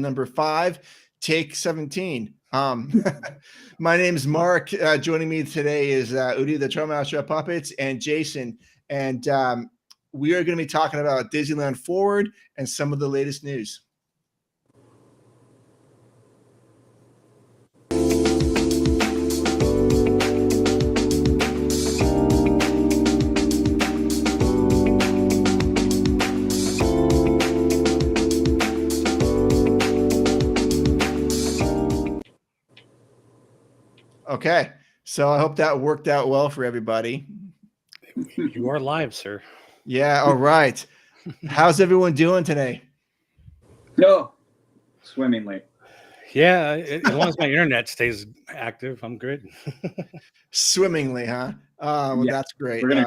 number 5, take 17. My name is Mark. Joining me today is Udi, the Trollmaster of Puppets, and Jason. And we are going to be talking about Disneyland Forward and some of the latest news. Okay, so I hope that worked out well for everybody. You are live, sir. Yeah, all right. How's everyone doing today? No, swimmingly. Yeah, as long as my internet stays active, I'm good. Swimmingly, huh? Well, Yeah, that's great. we're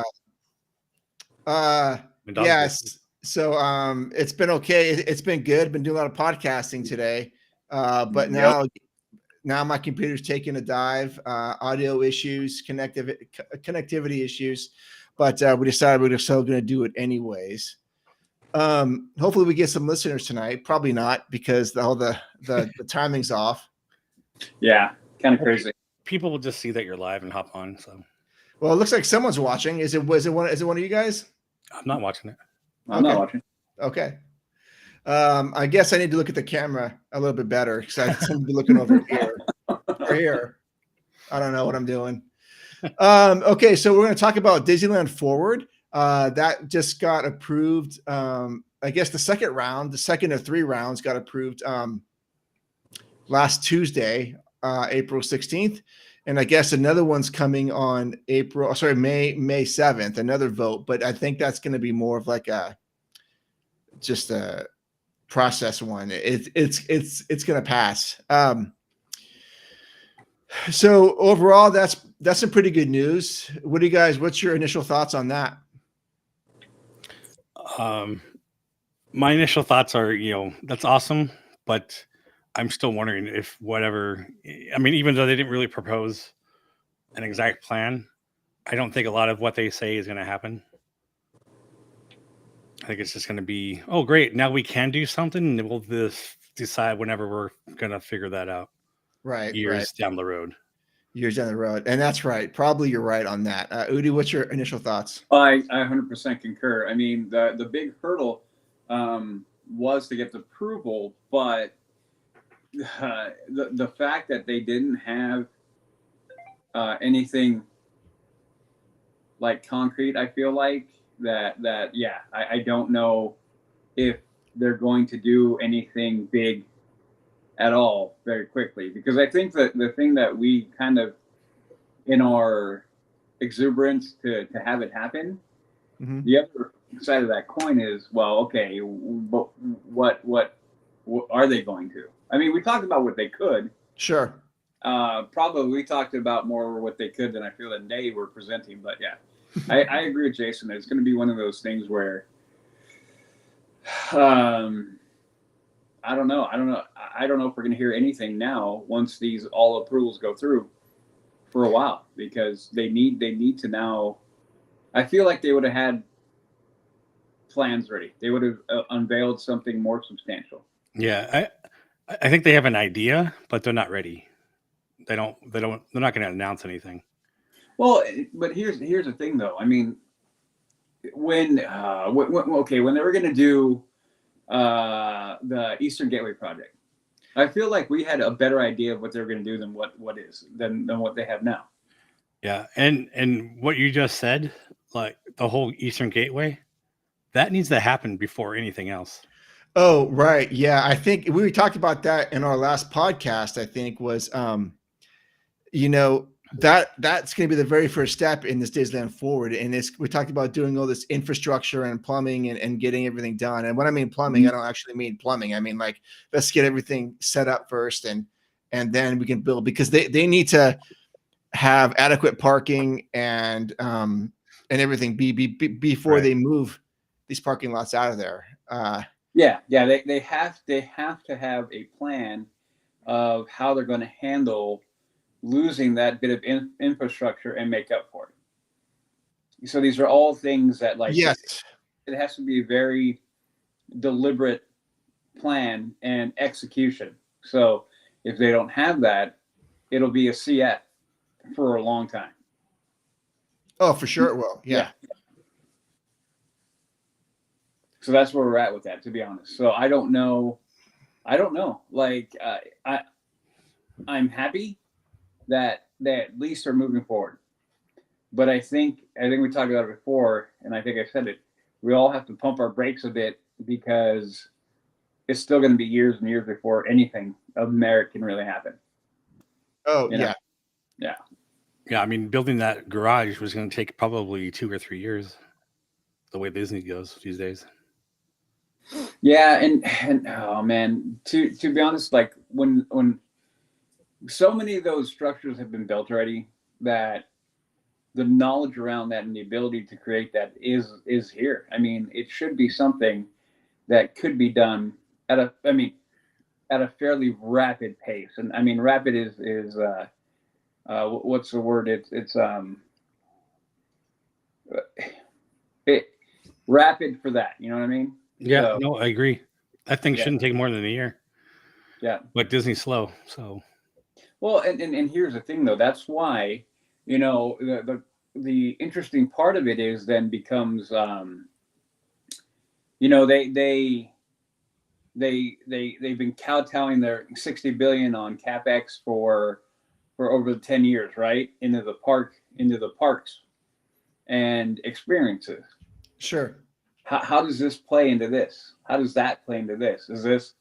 Yes. So it's been okay. It's been good. Been doing a lot of podcasting today. But now my computer's taking a dive, audio issues, connectivity issues, but we decided we're still going to do it anyways. Hopefully we get some listeners tonight. Probably not, because all the timing's off. Yeah, kind of crazy. People will just see that you're live and hop on. So, well, it looks like someone's watching. Is it one of you guys? I'm not watching it. I'm not watching. Okay. I guess I need to look at the camera a little bit better, because I seem to be looking over here or here. I don't know what I'm doing. Okay, so we're going to talk about Disneyland Forward. That just got approved. I guess the second of 3 rounds got approved last Tuesday, April 16th. And I guess another one's coming on May 7th, another vote. But I think that's going to be more of like just a process one. It's going to pass. So overall, that's some pretty good news. What's your initial thoughts on that? My initial thoughts are, that's awesome, but I'm still wondering if even though they didn't really propose an exact plan, I don't think a lot of what they say is going to happen. I think it's just going to be, oh, great, now we can do something, and we'll just decide whenever we're going to figure that out. Right. Years down the road. And that's right. Probably you're right on that. Udi, what's your initial thoughts? I 100% concur. I mean, the big hurdle was to get the approval, but the fact that they didn't have anything like concrete, I feel like I don't know if they're going to do anything big at all very quickly, because I think that the thing that we kind of, in our exuberance to have it happen, the other side of that coin is, well, okay, but what are they going to? I mean, we talked about what they could. Sure. Probably we talked about more what they could than I feel that they were presenting, but yeah, I agree with Jason. It's going to be one of those things where, I don't know. I don't know if we're going to hear anything now once these all approvals go through for a while, because they need to now. I feel like they would have had plans ready. They would have unveiled something more substantial. Yeah, I think they have an idea, but they're not ready. They're not going to announce anything. Well, but here's the thing, though. I mean, when they were going to do the Eastern Gateway project, I feel like we had a better idea of what they were going to do than what they have now. Yeah, and what you just said, like the whole Eastern Gateway, that needs to happen before anything else. Oh, right. Yeah, I think we talked about that in our last podcast. I think was, that's going to be the very first step in this Disneyland Forward. And we talked about doing all this infrastructure and plumbing and getting everything done. And when I mean plumbing, I don't actually mean plumbing. I mean, like, let's get everything set up first, and then we can build, because they need to have adequate parking and everything before they move these parking lots out of there. They have to have a plan of how they're going to handle losing that bit of infrastructure and make up for it. So these are all things that, like, yes, it has to be a very deliberate plan and execution. So if they don't have that, it'll be a CF for a long time. Oh, for sure it will. Yeah. So that's where we're at with that, to be honest. So I don't know. Like I'm happy that they at least are moving forward. But I think we talked about it before, and I think I said it. We all have to pump our brakes a bit because it's still going to be years and years before anything of merit can really happen. Oh, You know? yeah. Yeah. Yeah, I mean, building that garage was going to take probably 2 or 3 years, the way Disney goes these days. Yeah, and oh man, to be honest, like when so many of those structures have been built already, that the knowledge around that and the ability to create that is here. I mean, it should be something that could be done at a fairly rapid pace. And I mean, rapid is what's the word? It's rapid for that. You know what I mean? Yeah, So, no, I agree. That thing Yeah. shouldn't take more than a year. Yeah. But Disney's slow, so. Well, and here's the thing though. That's why, you know, the interesting part of it is then becomes, you know, they've been kowtowing their 60 billion on capex for over 10 years, right? Into the parks and experiences. Sure. How does this play into this? How does that play into this? Is this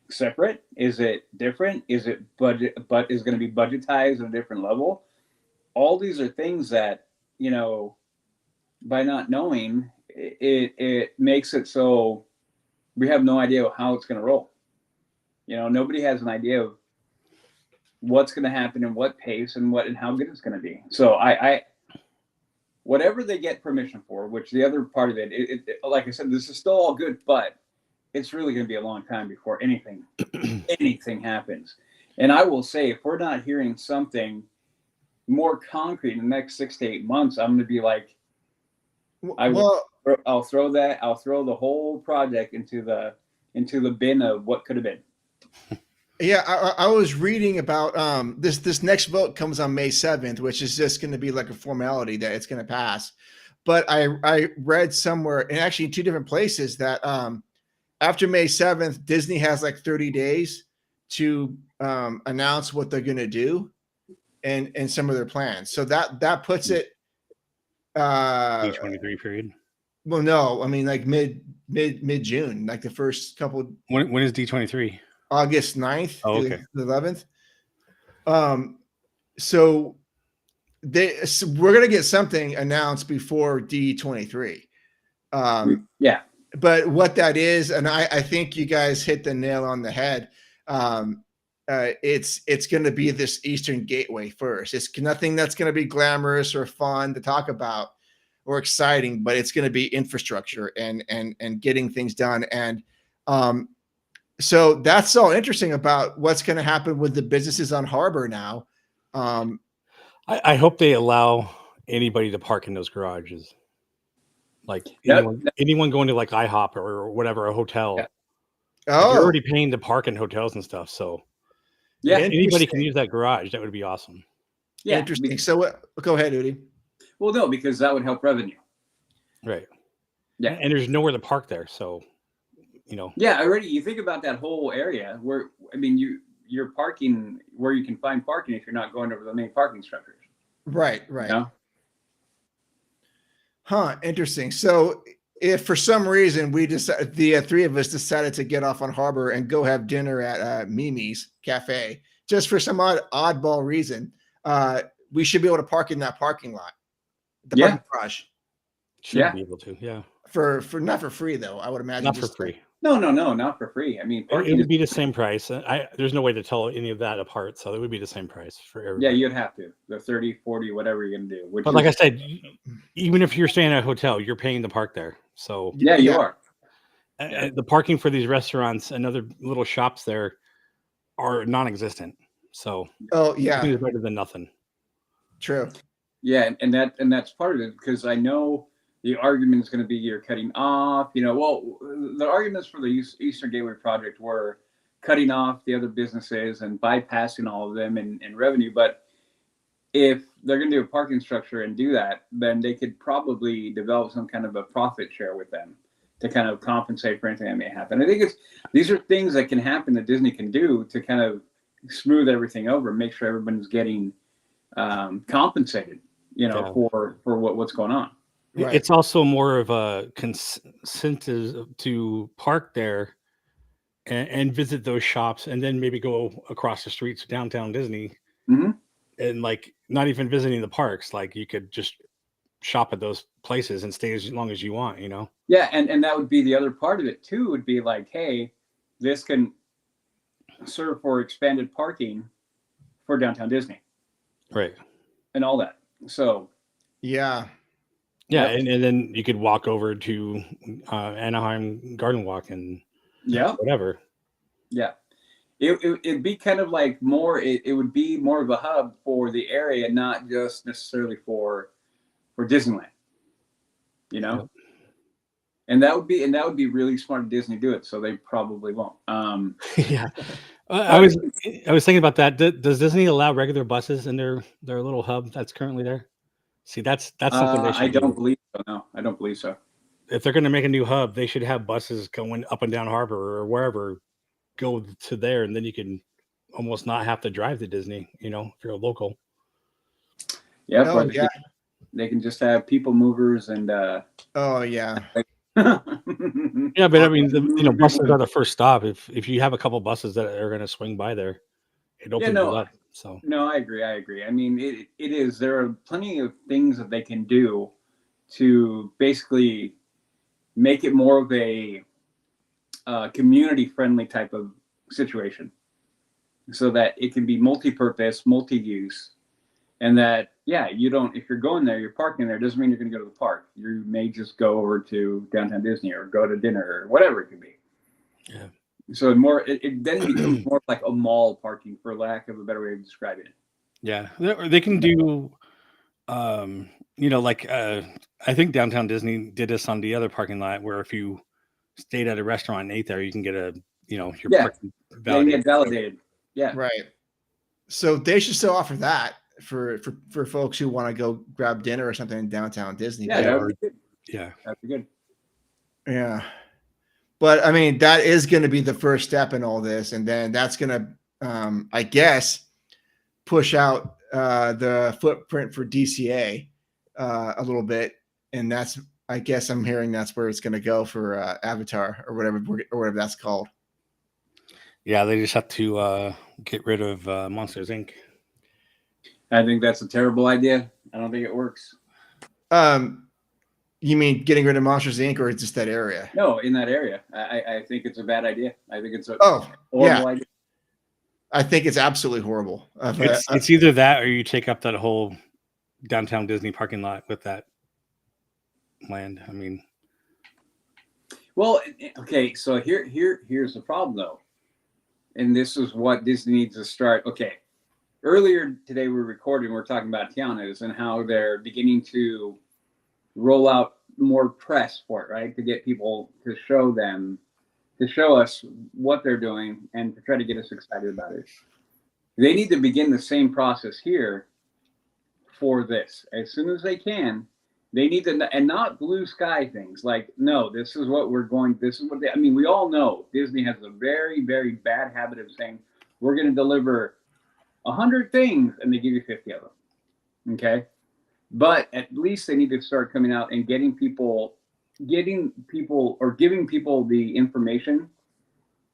separate? Is it different? Is it budget? But is going to be budgetized at a different level? All these are things that, you know, by not knowing, it makes it so we have no idea how it's going to roll. You know, nobody has an idea of what's going to happen and what pace and how good it's going to be. So I whatever they get permission for, which the other part of it, like I said, this is still all good, but it's really going to be a long time before anything happens. And I will say, if we're not hearing something more concrete in the next 6 to 8 months, I'm going to be like, I'll throw the whole project into the bin of what could have been. Yeah, I was reading about this next vote comes on May 7th, which is just going to be like a formality that it's going to pass. But I read somewhere, and actually in 2 different places, that after May 7th, Disney has like 30 days to announce what they're going to do and some of their plans. So that puts it D23 period. Well, no, I mean like mid June, like the first couple. When is D23? August 9th, oh, okay. the 11th. So we're going to get something announced before D23. Yeah. But what that is, and I think you guys hit the nail on the head. It's going to be this Eastern Gateway first. It's nothing that's going to be glamorous or fun to talk about or exciting, but it's going to be infrastructure and getting things done. And so that's all interesting about what's going to happen with the businesses on Harbor now. I hope they allow anybody to park in those garages. Like anyone going to like IHOP or whatever, a hotel. Yeah. Oh, they're already paying to park in hotels and stuff. So yeah, if anybody can use that garage, that would be awesome. Yeah, interesting. So go ahead, Udi. Well, no, because that would help revenue. Right. Yeah. And there's nowhere to park there. So, you know. Yeah, already you think about that whole area where, I mean, you're parking where you can find parking if you're not going over the main parking structures. Right. You know? Huh. Interesting. So if for some reason we decided, the 3 of us decided to get off on Harbor and go have dinner at Mimi's Cafe, just for some oddball reason, we should be able to park in that parking lot. The parking garage. Should be able to, yeah. For not for free though, I would imagine. Not for free. No, not for free. I mean, it would be the same price. There's no way to tell any of that apart, so it would be the same price for everybody. Yeah, you'd have to. The 30, 40, whatever you're going to do. But like I said, even if you're staying at a hotel, you're paying to park there. So yeah, you are. The parking for these restaurants and other little shops there are non-existent. So it's better than nothing. True. Yeah, and that's part of it, because I know, the argument is going to be you're cutting off, well, the arguments for the Eastern Gateway project were cutting off the other businesses and bypassing all of them in revenue. But if they're going to do a parking structure and do that, then they could probably develop some kind of a profit share with them to kind of compensate for anything that may happen. I think these are things that can happen that Disney can do to kind of smooth everything over, make sure everyone's getting compensated, for what's going on. Right. It's also more of a incentive to park there and visit those shops, and then maybe go across the streets to downtown Disney, and like not even visiting the parks. Like you could just shop at those places and stay as long as you want, Yeah, and that would be the other part of it too. Would be like, hey, this can serve for expanded parking for downtown Disney, right? And all that. So Yeah. And then you could walk over to Anaheim Garden Walk and whatever. Yeah. It'd be kind of like more. It would be more of a hub for the area, not just necessarily for Disneyland. Yep. And that would be really smart of Disney to do it. So they probably won't. Yeah. I was thinking about that. Does Disney allow regular buses in their little hub that's currently there? See, that's something they should I don't do. believe so. No, I don't believe so. If they're going to make a new hub, they should have buses going up and down Harbor or wherever, go to there, and then you can almost not have to drive to Disney, if you're a local. Yeah, Oh, yeah. They can just have people movers and Oh, yeah. Yeah, but I mean, buses are the first stop. If you have a couple buses that are going to swing by there, it opens it up. So no, I agree. I mean, it is. There are plenty of things that they can do to basically make it more of a community-friendly type of situation, so that it can be multi-purpose, multi-use, and that you don't. If you're going there, you're parking there, doesn't mean you're going to go to the park. You may just go over to downtown Disney or go to dinner or whatever it could be. Yeah. So it then becomes more like a mall parking, for lack of a better way of describing it. Yeah, they can do, I think downtown Disney did this on the other parking lot, where if you stayed at a restaurant and ate there, you can get your parking validated. Get validated. Yeah, right. So they should still offer that for folks who want to go grab dinner or something in downtown Disney. Yeah, that'd be good. Yeah, that'd be good. Yeah. But I mean, that is going to be the first step in all this. And then that's going to, I guess, push out the footprint for DCA a little bit. And I guess I'm hearing that's where it's going to go for Avatar or whatever that's called. Yeah, they just have to get rid of Monsters, Inc. I think that's a terrible idea. I don't think it works. You mean getting rid of Monsters, Inc. or just that area? No, in that area. I think it's a bad idea. I think it's a horrible idea. I think it's absolutely horrible. It's either that or you take up that whole downtown Disney parking lot with that land. I mean, well, okay. So here's the problem, though, and this is what Disney needs to start. Okay, earlier today we were recording. We're talking about Tiana's and how they're beginning to roll out more press for it, right? To get people to show us what they're doing and to try to get us excited about it. They need to begin the same process here for this. As soon as they can, they need to, and not blue sky things like, no, this is what we all know Disney has a very, very bad habit of saying, we're going to deliver 100 things and they give you 50 of them. Okay. But at least they need to start coming out and giving people the information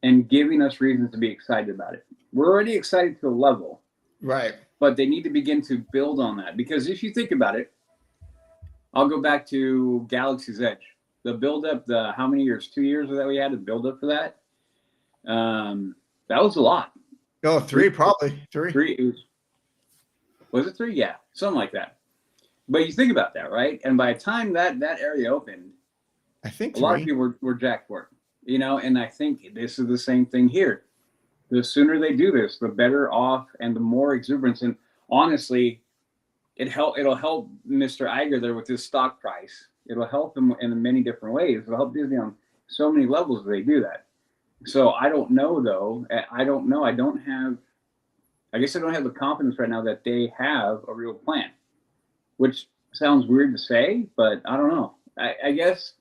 and giving us reasons to be excited about it. We're already excited to a level, right? But they need to begin to build on that, because if you think about it, I'll go back to Galaxy's Edge. The build up, how many years? 2 years that we had to build up for that. That was a lot. Oh, probably three. Three. Was it three? Yeah, something like that. But you think about that, right? And by the time that area opened, I think a lot of people were jacked for it, and I think this is the same thing here. The sooner they do this, the better off and the more exuberance. And honestly, it'll help Mr. Iger there with his stock price. It'll help them in many different ways. It'll help Disney on so many levels. They do that. So I don't know though. I don't know. I guess I don't have the confidence right now that they have a real plan, which sounds weird to say, but I don't know. I guess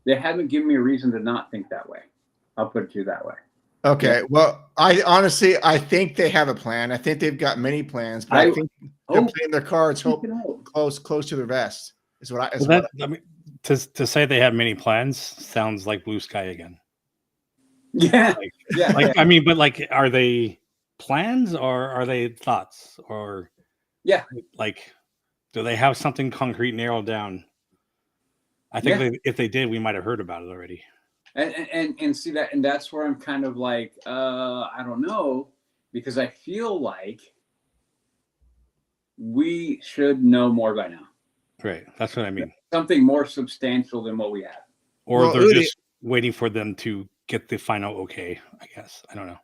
they haven't given me a reason to not think that way. I'll put it to you that way. Okay. Well, I think they have a plan. I think they've got many plans, but I think they're playing their cards close to the vest. Is what I mean, to say they have many plans sounds like blue sky again. Yeah. I mean, but like, are they plans or are they thoughts or like, do they have something concrete narrowed down? I think if they did, we might have heard about it already. And see that, and that's where I'm kind of like, I don't know, because I feel like we should know more by now. Right. That's what I mean. Something more substantial than what we have. Or they're just waiting for them to get the final okay, I guess. I don't know.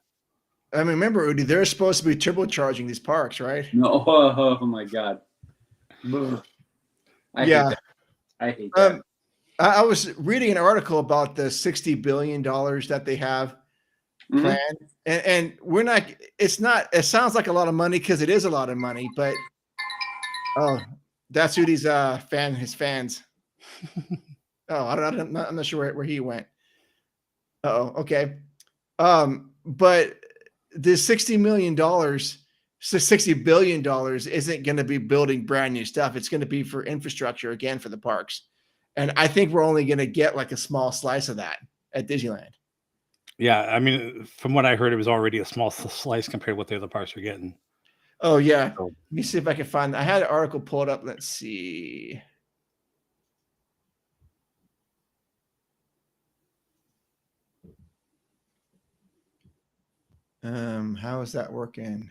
I mean, remember, Udi, they're supposed to be turbocharging these parks, right? No. Oh my God. I hate that. I was reading an article about the $60 billion that they have planned. And we're not, it sounds like a lot of money because it is a lot of money, but that's Udi's his fans. I'm not sure where he went. Okay. But this $60 billion isn't going to be building brand new stuff. It's going to be for infrastructure again for the parks. And I think we're only going to get like a small slice of that at Disneyland. Yeah. I mean, from what I heard, it was already a small slice compared to what the other parks are getting. Oh, yeah. Let me see if I can find. I had an article pulled up. Let's see. How is that working?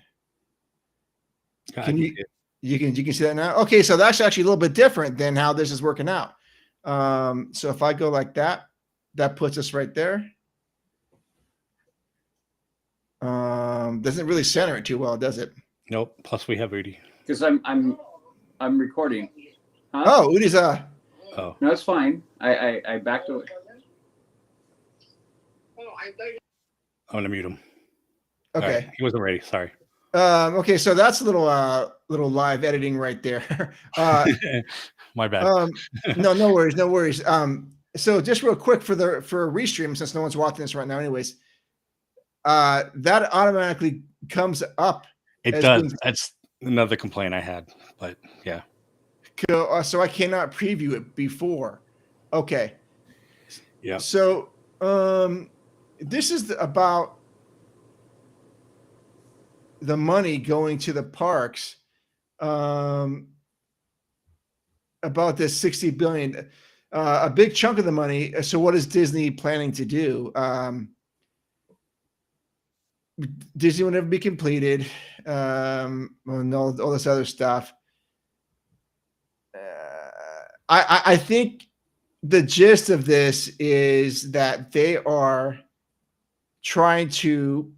You can see that now? Okay, so that's actually a little bit different than how this is working out. So if I go like that, that puts us right there. Doesn't really center it too well, does it? Nope. Plus we have Udi. Because I'm recording. Huh? Oh, Udi's Oh. No, it's fine. I backed away. I'm gonna mute him. Okay. Right. He wasn't ready. Sorry. Okay, so that's a little live editing right there. My bad. No worries. So just real quick for a restream, since no one's watching this right now, anyways, that automatically comes up. It does. That's another complaint I had, but yeah. So I cannot preview it before. Okay. Yeah. So this is about the money going to the parks. About this $60 billion, a big chunk of the money. So what is Disney planning to do? Disney will never be completed. And all this other stuff. I think the gist of this is that they are trying to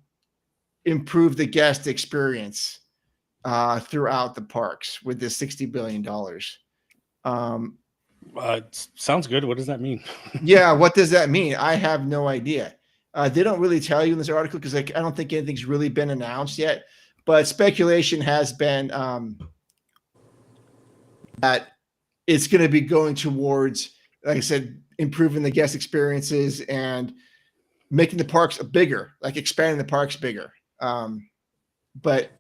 improve the guest experience throughout the parks with this $60 billion. Sounds good. What does that mean? Yeah, what does that mean? I have no idea. They don't really tell you in this article because I don't think anything's really been announced yet. But speculation has been that it's going to be going towards, like I said, improving the guest experiences and making the parks bigger, like expanding the parks bigger. But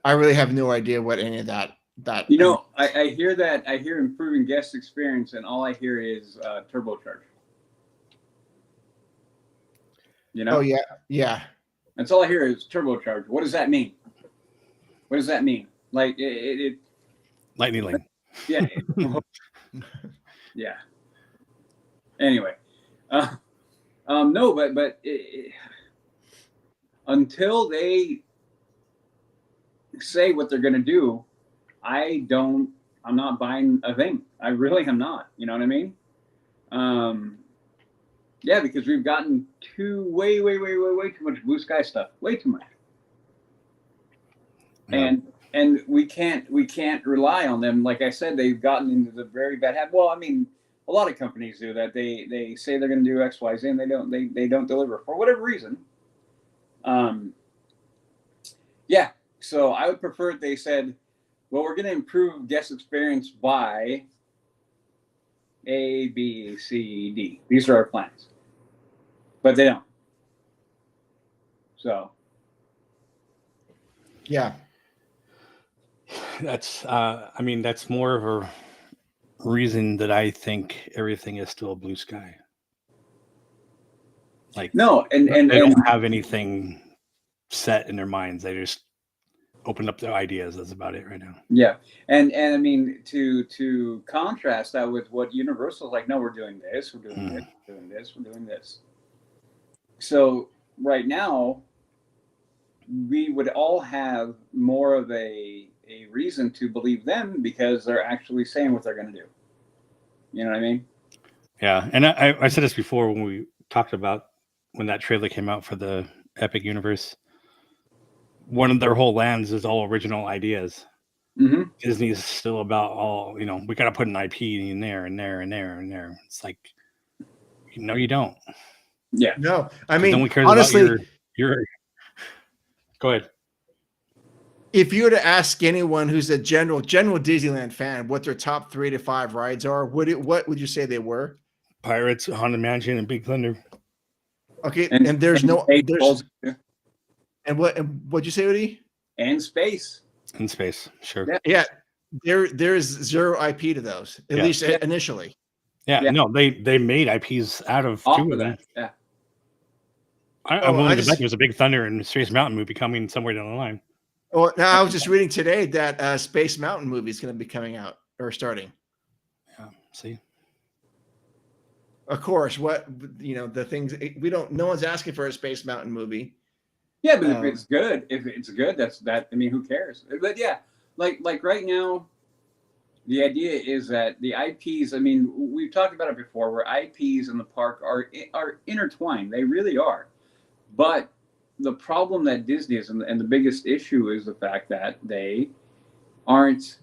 I really have no idea what any of that. I hear that. I hear improving guest experience, and all I hear is turbocharge. Oh yeah. That's all I hear is turbocharge. What does that mean? What does that mean? Like it lightning lane. Yeah. Yeah. Anyway, no, but until they say what they're going to do, I'm not buying a thing. I really am not. You know what I mean? Yeah, because we've gotten way too much blue sky stuff. Way too much. Yeah. and we can't rely on them. Like I said, they've gotten into the very bad habit. Well, I mean, a lot of companies do that. They say they're going to do X, Y, Z, and they don't. They don't deliver for whatever reason. Yeah. So I would prefer if they said, "Well, we're going to improve guest experience by A, B, C, D. These are our plans," but they don't. So. Yeah. That's I mean, that's more of a reason that I think everything is still blue sky. Like, No, and they don't have anything set in their minds. They just open up their ideas. That's about it right now. yeah, and I mean, to contrast that with what Universal's like, no, we're doing this, we're doing this, we're doing this, we're doing this. So right now, we would all have more of a reason to believe them because they're actually saying what they're going to do. You know what I mean? Yeah, and I said this before when we talked about when that trailer came out for the Epic Universe. One of their whole lands is all original ideas. Mm-hmm. Disney's still about all, we got to put an IP in there and there and there and there. It's like, no, you don't. Yeah. No, I mean, no one cares honestly, about your. Go ahead. if you were to ask anyone who's a general Disneyland fan what their top 3 to 5 rides are, what would you say they were? Pirates, Haunted Mansion, and Big Thunder. Okay, and there's no there's and what'd you say, Woody? and space. In space, sure. Yeah, there's 0 IP to those, at least initially. Yeah, no, they made IPs out of Off 2 of of them. that. Yeah. I'm willing to bet there's a Big Thunder and Space Mountain movie coming somewhere down the line. Well, now I was just reading today that Space Mountain movie is going to be coming out or starting. Yeah, see. Of course, the things we don't. No one's asking for a Space Mountain movie. Yeah, but if it's good, that's that. I mean, who cares? But yeah, like right now, the idea is that the IPs. I mean, we've talked about it before, where IPs in the park are intertwined. They really are. But the problem that Disney is, and the biggest issue is the fact that they aren't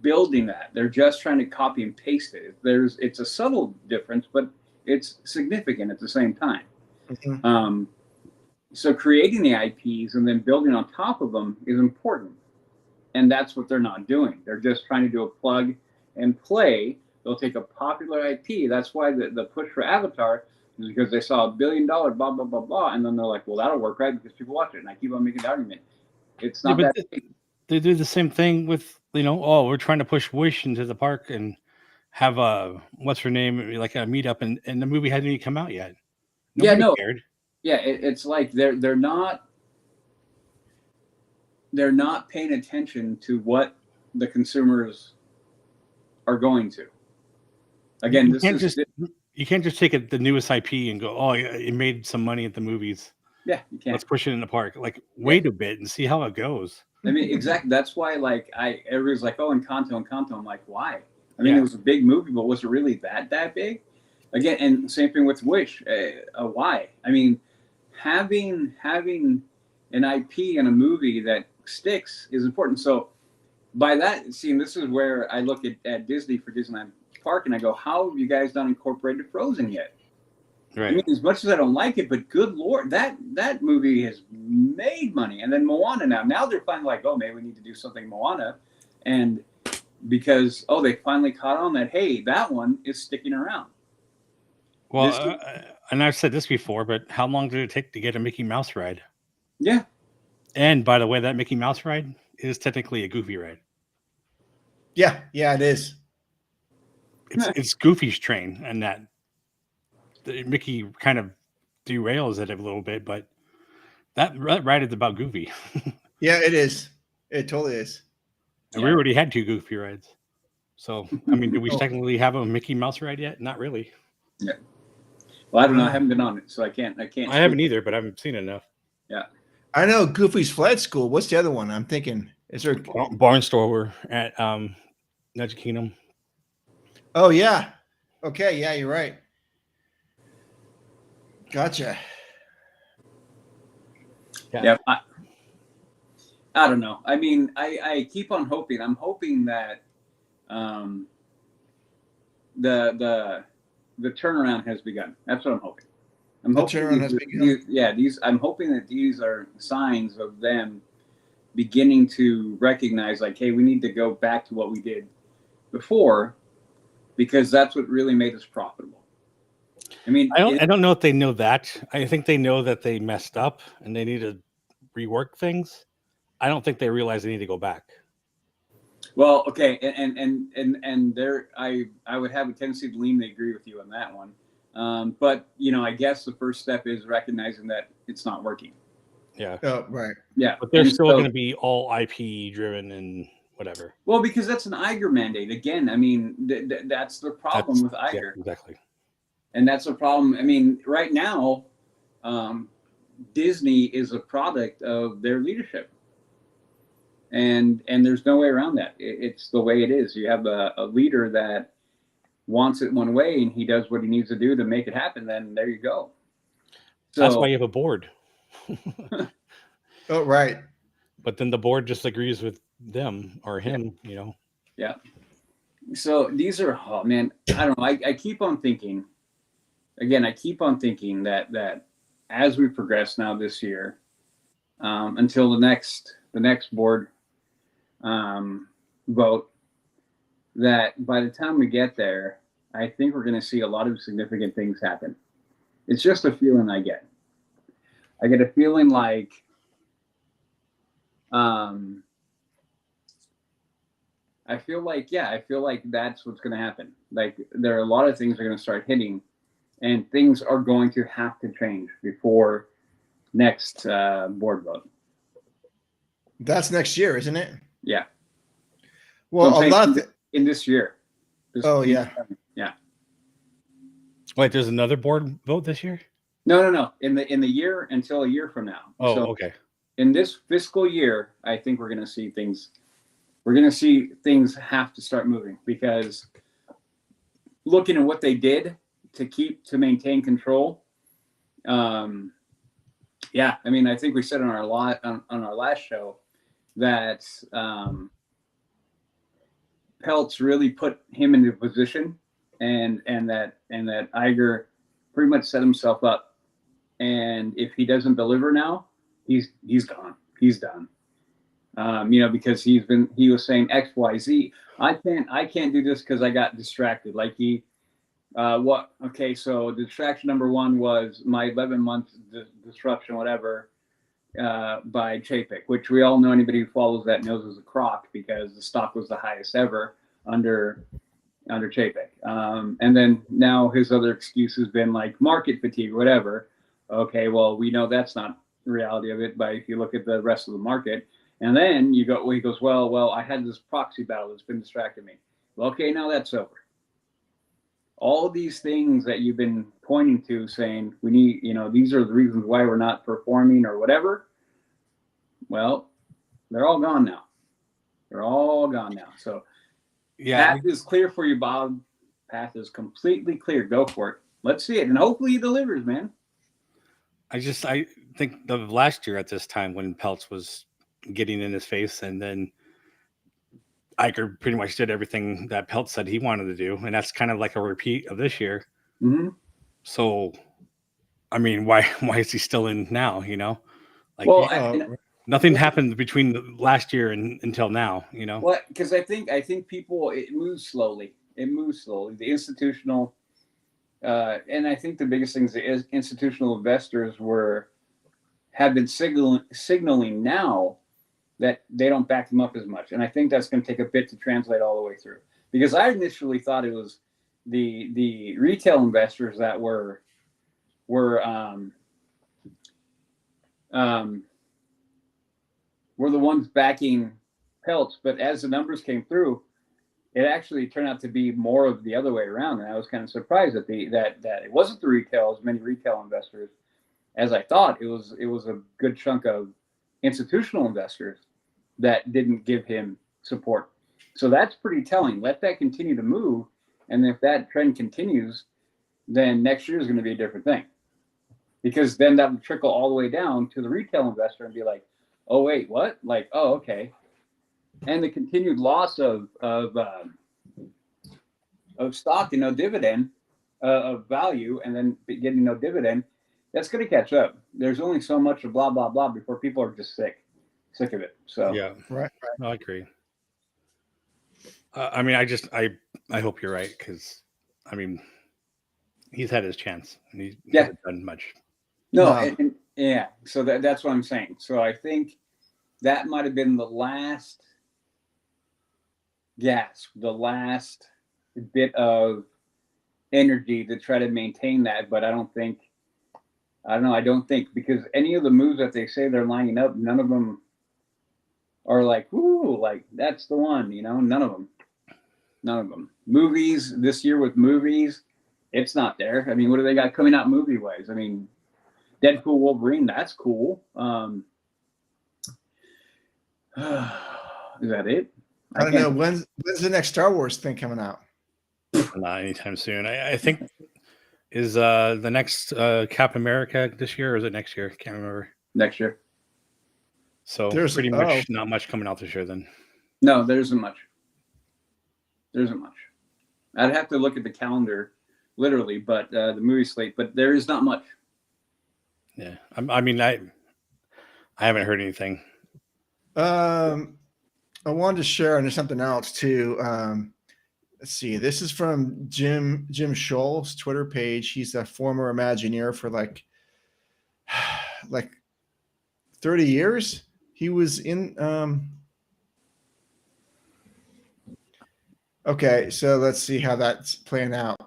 building that. They're just trying to copy and paste it. It's a subtle difference, but it's significant at the same time. Mm-hmm. So creating the IPs and then building on top of them is important. And that's what they're not doing. They're just trying to do a plug and play. They'll take a popular IP. That's why the push for Avatar is because they saw $1 billion, blah, blah, blah, blah. And then they're like, well, that'll work, right? Because people watch it. And I keep on making the argument. It's not that big. They do the same thing with, we're trying to push Wish into the park and have what's her name, like a meetup, and the movie hadn't even come out yet. Nobody cared. Yeah, it's like they're not paying attention to what the consumers are going to. Again, you can't just take the newest IP and go, oh, it made some money at the movies. Yeah, you can't. Let's push it in the park. Like, wait a bit and see how it goes. I mean, exactly. That's why, everybody's like, oh, Encanto. I'm like, why? I mean, it was a big movie, but was it really that big? Again, and same thing with Wish. Why? I mean, having an IP in a movie that sticks is important. So by that, this is where I look at Disney for Disneyland Park, and I go, how have you guys not incorporated Frozen yet? Right. I mean, as much as I don't like it, but good Lord, that movie has made money. And then Moana now they're finally like, oh, maybe we need to do something Moana. And because, they finally caught on that, hey, that one is sticking around. Well, and I've said this before, but how long did it take to get a Mickey Mouse ride? Yeah. And by the way, that Mickey Mouse ride is technically a Goofy ride. Yeah, it is. It's Goofy's train, and that Mickey kind of derails it a little bit, but that ride is about Goofy. Yeah, it is. It totally is. And we already had 2 Goofy rides. So, I mean, do we technically have a Mickey Mouse ride yet? Not really. Yeah. Well, I don't know. I haven't been on it, so I can't. I haven't either, but I haven't seen enough. Yeah. I know Goofy's Flight School. What's the other one? I'm thinking. Is there Barnstormer at Magic Kingdom? Oh yeah. Okay. Yeah, you're right. Gotcha. Yeah. I don't know. I mean, I keep on hoping. I'm hoping that the turnaround has begun. That's what I'm hoping. I'm The hoping turnaround has begun. I'm hoping that these are signs of them beginning to recognize, like, hey, we need to go back to what we did before, because that's what really made us profitable. I mean, I don't know if they know that. I think they know that they messed up and they need to rework things. I don't think they realize they need to go back. well, okay, and there, I would have a tendency to lean to agree with you on that one. But I guess the first step is recognizing that it's not working. Yeah. Oh, right. Yeah, But they're still going to be all IP driven and whatever. Well, because that's an Iger mandate. Again, I mean, that's the problem with Iger. Yeah, exactly. And that's a problem. I mean, right now, Disney is a product of their leadership. And there's no way around that. It's the way it is. You have a leader that wants it one way and he does what he needs to do to make it happen, then there you go. So that's why you have a board. Oh, right. But then the board just agrees with them or him, Yeah. So these are, oh man, I don't know. I keep on thinking, again, that as we progress now this year, until the next board vote, that by the time we get there, I think we're going to see a lot of significant things happen. It's just a feeling I get. I get a feeling like I feel like that's what's going to happen. Like, there are a lot of things that are going to start hitting, and things are going to have to change before next board vote. That's next year, isn't it? Yeah. Well, So a lot in this year. Yeah. Yeah. Wait, there's another board vote this year? No. In the year until a year from now. Oh, so okay. In this fiscal year, I think we're going to see things. We're going to see things have to start moving, because looking at what they did to maintain control. Yeah, I mean, I think we said on our last show that Peltz really put him into position, and that Iger pretty much set himself up. And if he doesn't deliver now, he's gone. He's done. Because he was saying X, Y, Z. I can't do this because I got distracted. Like so distraction number one was my 11-month disruption, whatever, by Chapek, which we all know, anybody who follows that knows is a crock, because the stock was the highest ever under Chapek. And then now his other excuse has been like market fatigue, whatever. Okay, well, we know that's not the reality of it, but if you look at the rest of the market, and then he goes, well, I had this proxy battle that's been distracting me. Well, okay, now that's over. All of these things that you've been pointing to, saying we need, these are the reasons why we're not performing or whatever. Well, they're all gone now. So yeah, path is clear for you, Bob. Path is completely clear. Go for it. Let's see it, and hopefully he delivers, man. I think of last year at this time when Peltz was getting in his face, and then Iger pretty much did everything that Peltz said he wanted to do, and that's kind of like a repeat of this year. Mm-hmm. So, I mean, why is he still in now? Like, well, nothing happened between last year and until now. Well, because I think people, it moves slowly. The institutional, and I think the biggest things is institutional investors have been signaling now that they don't back them up as much, and I think that's going to take a bit to translate all the way through. Because I initially thought it was the retail investors that were the ones backing Peltz, but as the numbers came through, it actually turned out to be more of the other way around, and I was kind of surprised that that it wasn't as many retail investors as I thought. It was a good chunk of institutional investors that didn't give him support. So that's pretty telling. Let that continue to move, and if that trend continues, then next year is going to be a different thing, because then that will trickle all the way down to the retail investor and be like, oh wait, what? Like, oh, okay. And the continued loss of stock and no dividend, of value, and then getting no dividend, that's going to catch up. There's only so much of blah blah blah before people are just sick of it. So Yeah, Right. no, I agree. I mean, I hope you're right, because I mean, he's had his chance and he hasn't done much. No, No. and yeah. So that's what I'm saying. So I think that might have been the last gasp, the last bit of energy to try to maintain that. But I don't think because any of the moves that they say they're lining up, none of them are like, ooh, like that's the one. None of them. Movies this year with movies, it's not there. I mean, what do they got coming out movie wise? I mean, Deadpool, Wolverine, that's cool. Is that it? I don't know. When's the next Star Wars thing coming out? Not anytime soon. I think is the next Captain America this year, or is it next year? Can't remember. Next year. So pretty much not much coming out this year then. No, there isn't much. I'd have to look at the calendar, literally, but the movie slate. But there is not much. Yeah, I mean, I haven't heard anything. I wanted to share on something else too. Let's see. This is from Jim Scholl's Twitter page. He's a former Imagineer for like 30 years. He was in. Okay, so let's see how that's playing out.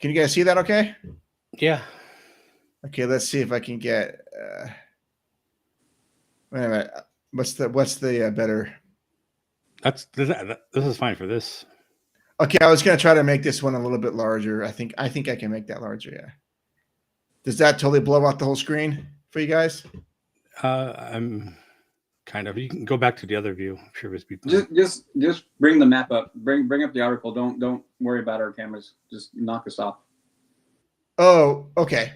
Can you guys see that? Okay. Yeah. Okay, let's see if I can get. Wait a minute. What's the better? This is fine for this. Okay, I was gonna try to make this one a little bit larger. I think I can make that larger. Yeah. Does that totally blow out the whole screen for you guys? I'm kind of. You can go back to the other view. I'm sure it's just bring the map up. Bring up the article. Don't worry about our cameras. Just knock us off. Oh, okay.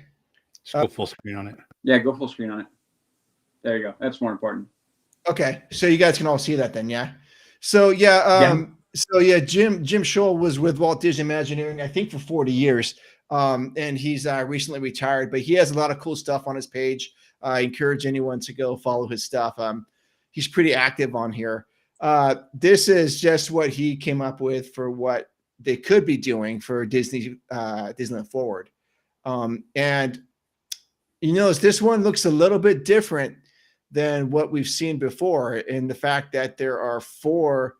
Just go full screen on it. Yeah, go full screen on it. There you go. That's more important. Okay, so you guys can all see that then, yeah. So yeah, Jim Scholl was with Walt Disney Imagineering, I think, for 40 years, and he's recently retired. But he has a lot of cool stuff on his page. I encourage anyone to go follow his stuff. He's pretty active on here. This is just what he came up with for what they could be doing for Disneyland Forward, and you notice this one looks a little bit different than what we've seen before, in the fact that there are 4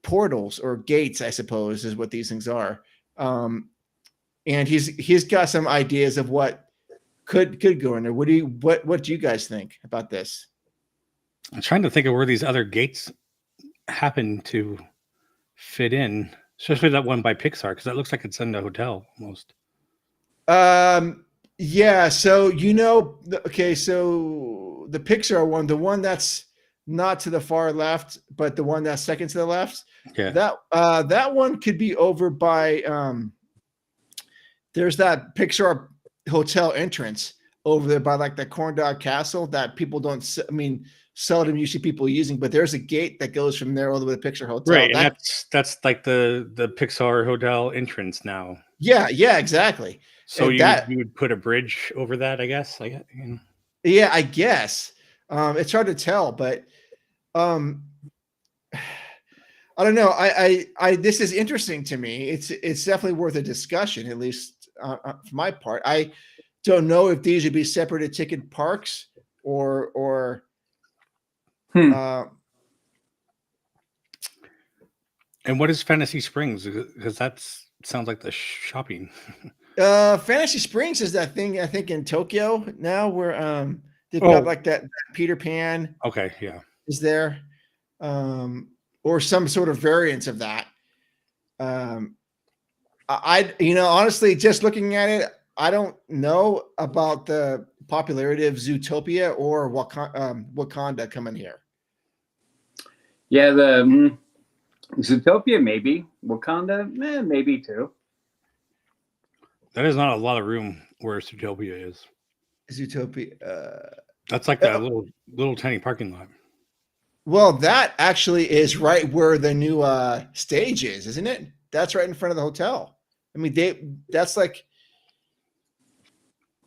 portals or gates, I suppose, is what these things are. And he's got some ideas of what could go in there. What do you guys think about this? I'm trying to think of where these other gates happen to fit in, especially that one by Pixar, because that looks like it's in the hotel almost. Yeah, so okay, so the Pixar one, the one that's not to the far left, but the one that's second to the left, yeah, that one could be over by there's that Pixar hotel entrance over there by like the Corn Dog Castle that people don't, I mean, seldom you see people using, but there's a gate that goes from there all the way to Pixar Hotel. Right, and that's like the Pixar hotel entrance now. Yeah, exactly. So you would put a bridge over that, I guess. Yeah, I guess. It's hard to tell, but I don't know. I this is interesting to me. It's definitely worth a discussion, at least for my part. I don't know if these would be separated ticket parks or and what is Fantasy Springs? Because that sounds like the shopping. Fantasy Springs is that thing, I think, in Tokyo now, where they've got like that Peter Pan. Okay, yeah, is there, or some sort of variance of that. Honestly, just looking at it, I don't know about the popularity of Zootopia or Wakanda coming here. Yeah, the Zootopia maybe, Wakanda maybe too. That is not a lot of room where Zootopia is. Zootopia. That's like that little tiny parking lot. Well, that actually is right where the new stage is, isn't it? That's right in front of the hotel. I mean, that's like,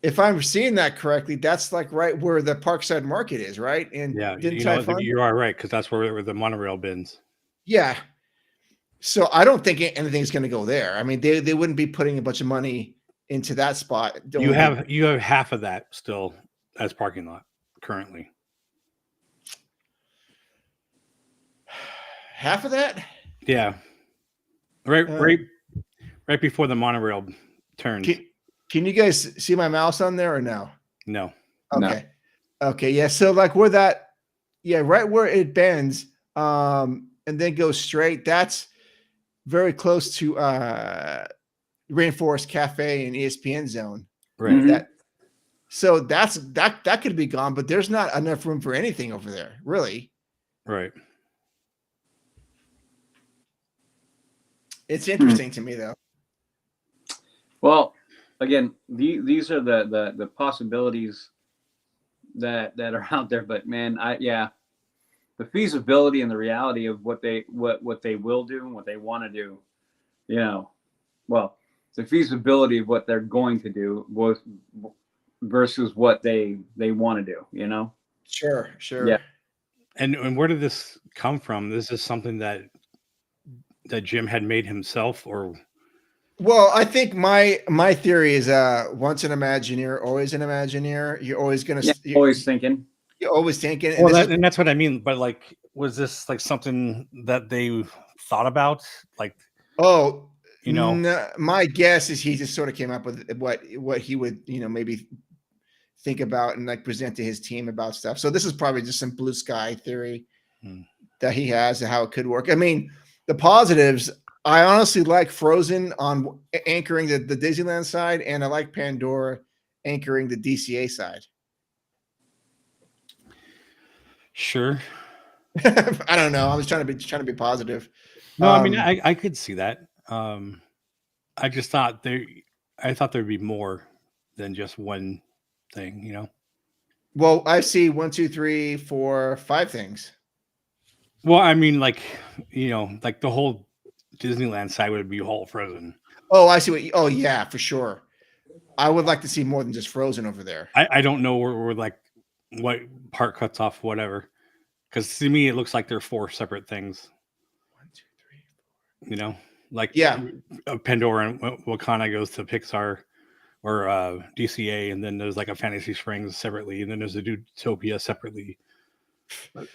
if I'm seeing that correctly, that's like right where the Parkside Market is, right? And Yeah, didn't you know, Typhon? you are right, because that's where the monorail bins. Yeah. So I don't think anything's going to go there. I mean, they wouldn't be putting a bunch of money into that spot. You have half of that still as parking lot currently. Half of that? Yeah. Right before the monorail turns. Can you guys see my mouse on there or no? No. Okay. No. Okay. Yeah. So like where that, right where it bends, and then goes straight. That's very close to Rainforest Cafe and ESPN Zone. Right. Mhm. That could be gone, but there's not enough room for anything over there, really. Right. It's interesting to me, though. Well, again, these are the possibilities that are out there. But man, the feasibility and the reality of what they will do and what they want to do, the feasibility of what they're going to do versus what they want to do, Sure. Yeah. And where did this come from? This is something that Jim had made himself, or? Well, I think my theory is once an Imagineer, always an Imagineer. You're always gonna always thinking. You're always thinking. Well, and that's what I mean. But like, was this like something that they thought about? Like, my guess is he just sort of came up with what he would maybe think about and like present to his team about stuff. So this is probably just some blue sky theory that he has and how it could work. I mean, the positives, I honestly like Frozen on anchoring the Disneyland side, and I like Pandora anchoring the DCA side. Sure. I don't know. I was trying to be positive. No, I mean, I could see that. I just thought there'd be more than just one thing, Well, I see 1, 2, 3, 4, 5 things. Well, I mean, like the whole Disneyland side would be all Frozen. Oh, I see oh yeah, for sure. I would like to see more than just Frozen over there. I don't know where like what part cuts off whatever, because to me it looks like they're 4 separate things. 1, 2, 3, 4. Like Pandora and Wakanda goes to Pixar or DCA, and then there's like a Fantasy Springs separately, and then there's a Zootopia separately.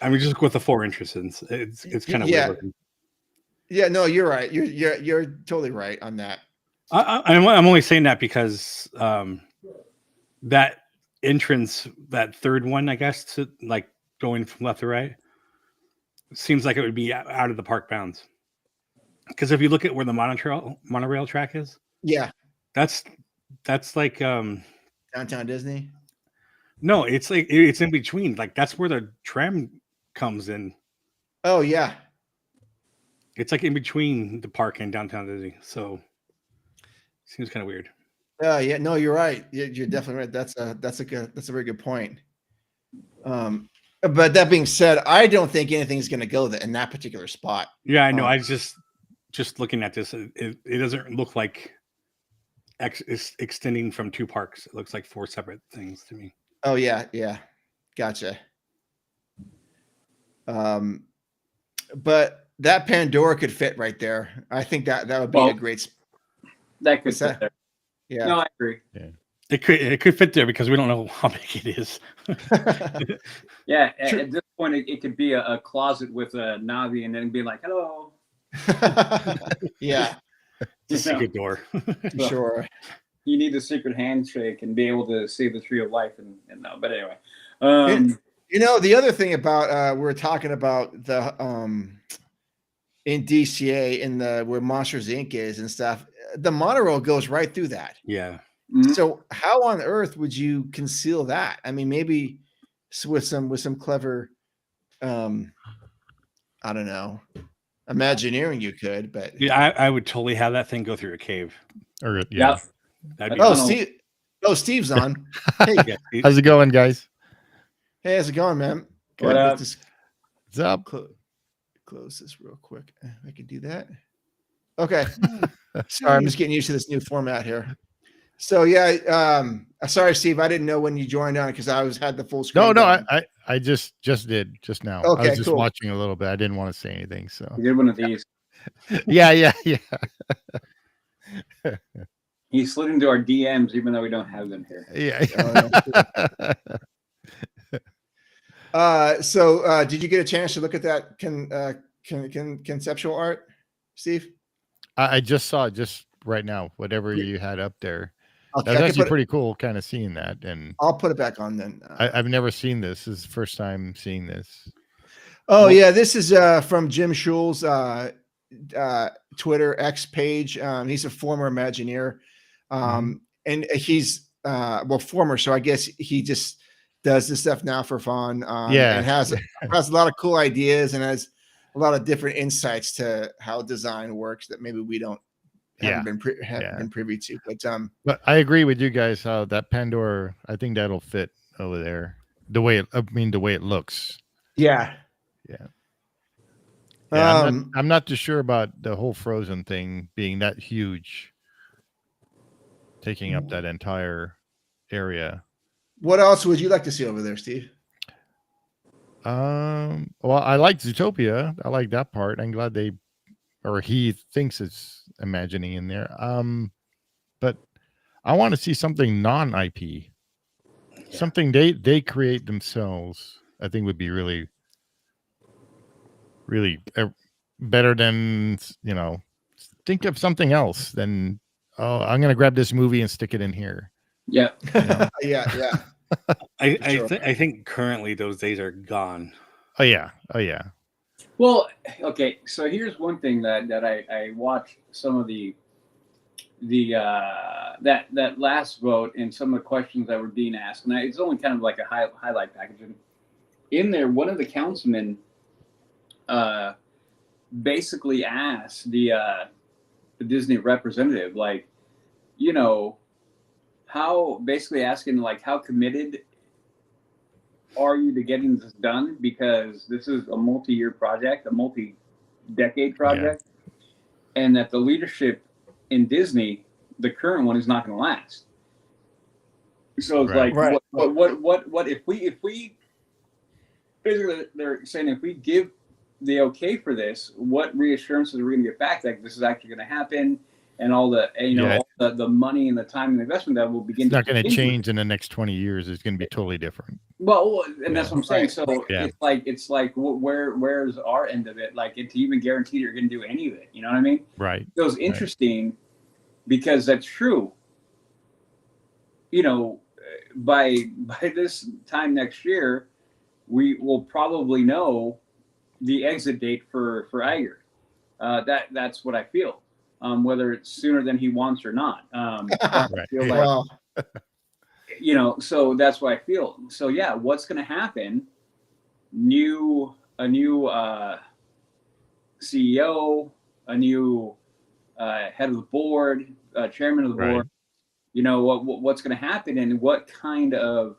I mean, just look with the 4 entrances. It's kind of weird looking. Yeah, no, you're right. You're totally right on that. I'm only saying that because that entrance, that third one, I guess, to like going from left to right, seems like it would be out of the park bounds. Because if you look at where the monorail track is, that's like Downtown Disney. No, it's like it's in between. Like that's where the tram comes in. Oh yeah, it's like in between the park and downtown Disney. So seems kind of weird. Yeah, no, you're right. You're definitely right. That's a very good point. But that being said, I don't think anything's going to go in that particular spot. Yeah, I know. I just looking at this, it doesn't look like it's extending from 2 parks. It looks like 4 separate things to me. Oh yeah, gotcha. But that Pandora could fit right there. I think that would be a great. That could fit there. Yeah. No, I agree. Yeah. It could fit there because we don't know how big it is. Yeah, at this point, it could be a closet with a Navi, and then be like, "Hello." Yeah, it's a secret door. Sure. You need the secret handshake and be able to see the tree of life, and no. But anyway, the other thing about we're talking about the in DCA in where Monsters Inc. is and stuff. The monorail goes right through that. Yeah. Mm-hmm. So how on earth would you conceal that? I mean, maybe with some clever, I don't know, Imagineering you could, but yeah, I would totally have that thing go through a cave. Or yeah. Steve's on. Hey, how's it going, guys? Hey, how's it going, man? What Let's up? just What's up? close this real quick. I can do that. Okay. Sorry, I'm just getting used to this new format here. So yeah, sorry, Steve. I didn't know when you joined on it because I had the full screen. No, going. I just did just now. I Okay, was just cool. watching a little bit. I didn't want to say anything. So You did one of these. yeah. He slid into our DMs even though we don't have them here. Yeah. So did you get a chance to look at that conceptual art, Steve? I just saw it just right now. Whatever you had up there, Okay, that's actually pretty cool. Kind of seeing that, and I'll put it back on then. I've never seen this. This is the first time seeing this. Oh yeah, this is from Jim Schul's Twitter X page. He's a former Imagineer, and he's former. So I guess he just does this stuff now for fun. And has a lot of cool ideas and has a lot of different insights to how design works that maybe we haven't been privy to. But I agree with you guys how that Pandora, I think that'll fit over there. The way it looks. Yeah. I'm not too sure about the whole Frozen thing being that huge, taking up that entire area. What else would you like to see over there, Steve? Well, I like Zootopia. I like that part. I'm glad he thinks it's imagining in there. But I want to see something non-IP, something they create themselves. I think would be really, really better than, think of something else than, I'm going to grab this movie and stick it in here. Yeah. Yeah. I think currently those days are gone. Oh yeah. Well, okay. So here's one thing that I watched some of that last vote and some of the questions that were being asked, and it's only kind of like a highlight package. And in there, one of the councilmen basically asked the Disney representative, like, how committed are you to getting this done? Because this is a multi-year project, a multi-decade project, and that the leadership in Disney, the current one, is not going to last. So it's what if we basically, they're saying if we give the okay for this, what reassurances are we going to get back that this is actually going to happen? And all the all the money and the time and investment that will begin. It's not going to change in the next 20 years. It's going to be totally different. Well, and that's what I'm saying. So it's like where's our end of it? Like, to even guarantee you're going to do any of it. You know what I mean? Right. So it's interesting because that's true. By this time next year, we will probably know the exit date for Iger. That's what I feel. Whether it's sooner than he wants or not. I feel like, so that's what I feel. So yeah, what's going to happen? A new CEO, a new head of the board, chairman of the board. What's going to happen and what kind of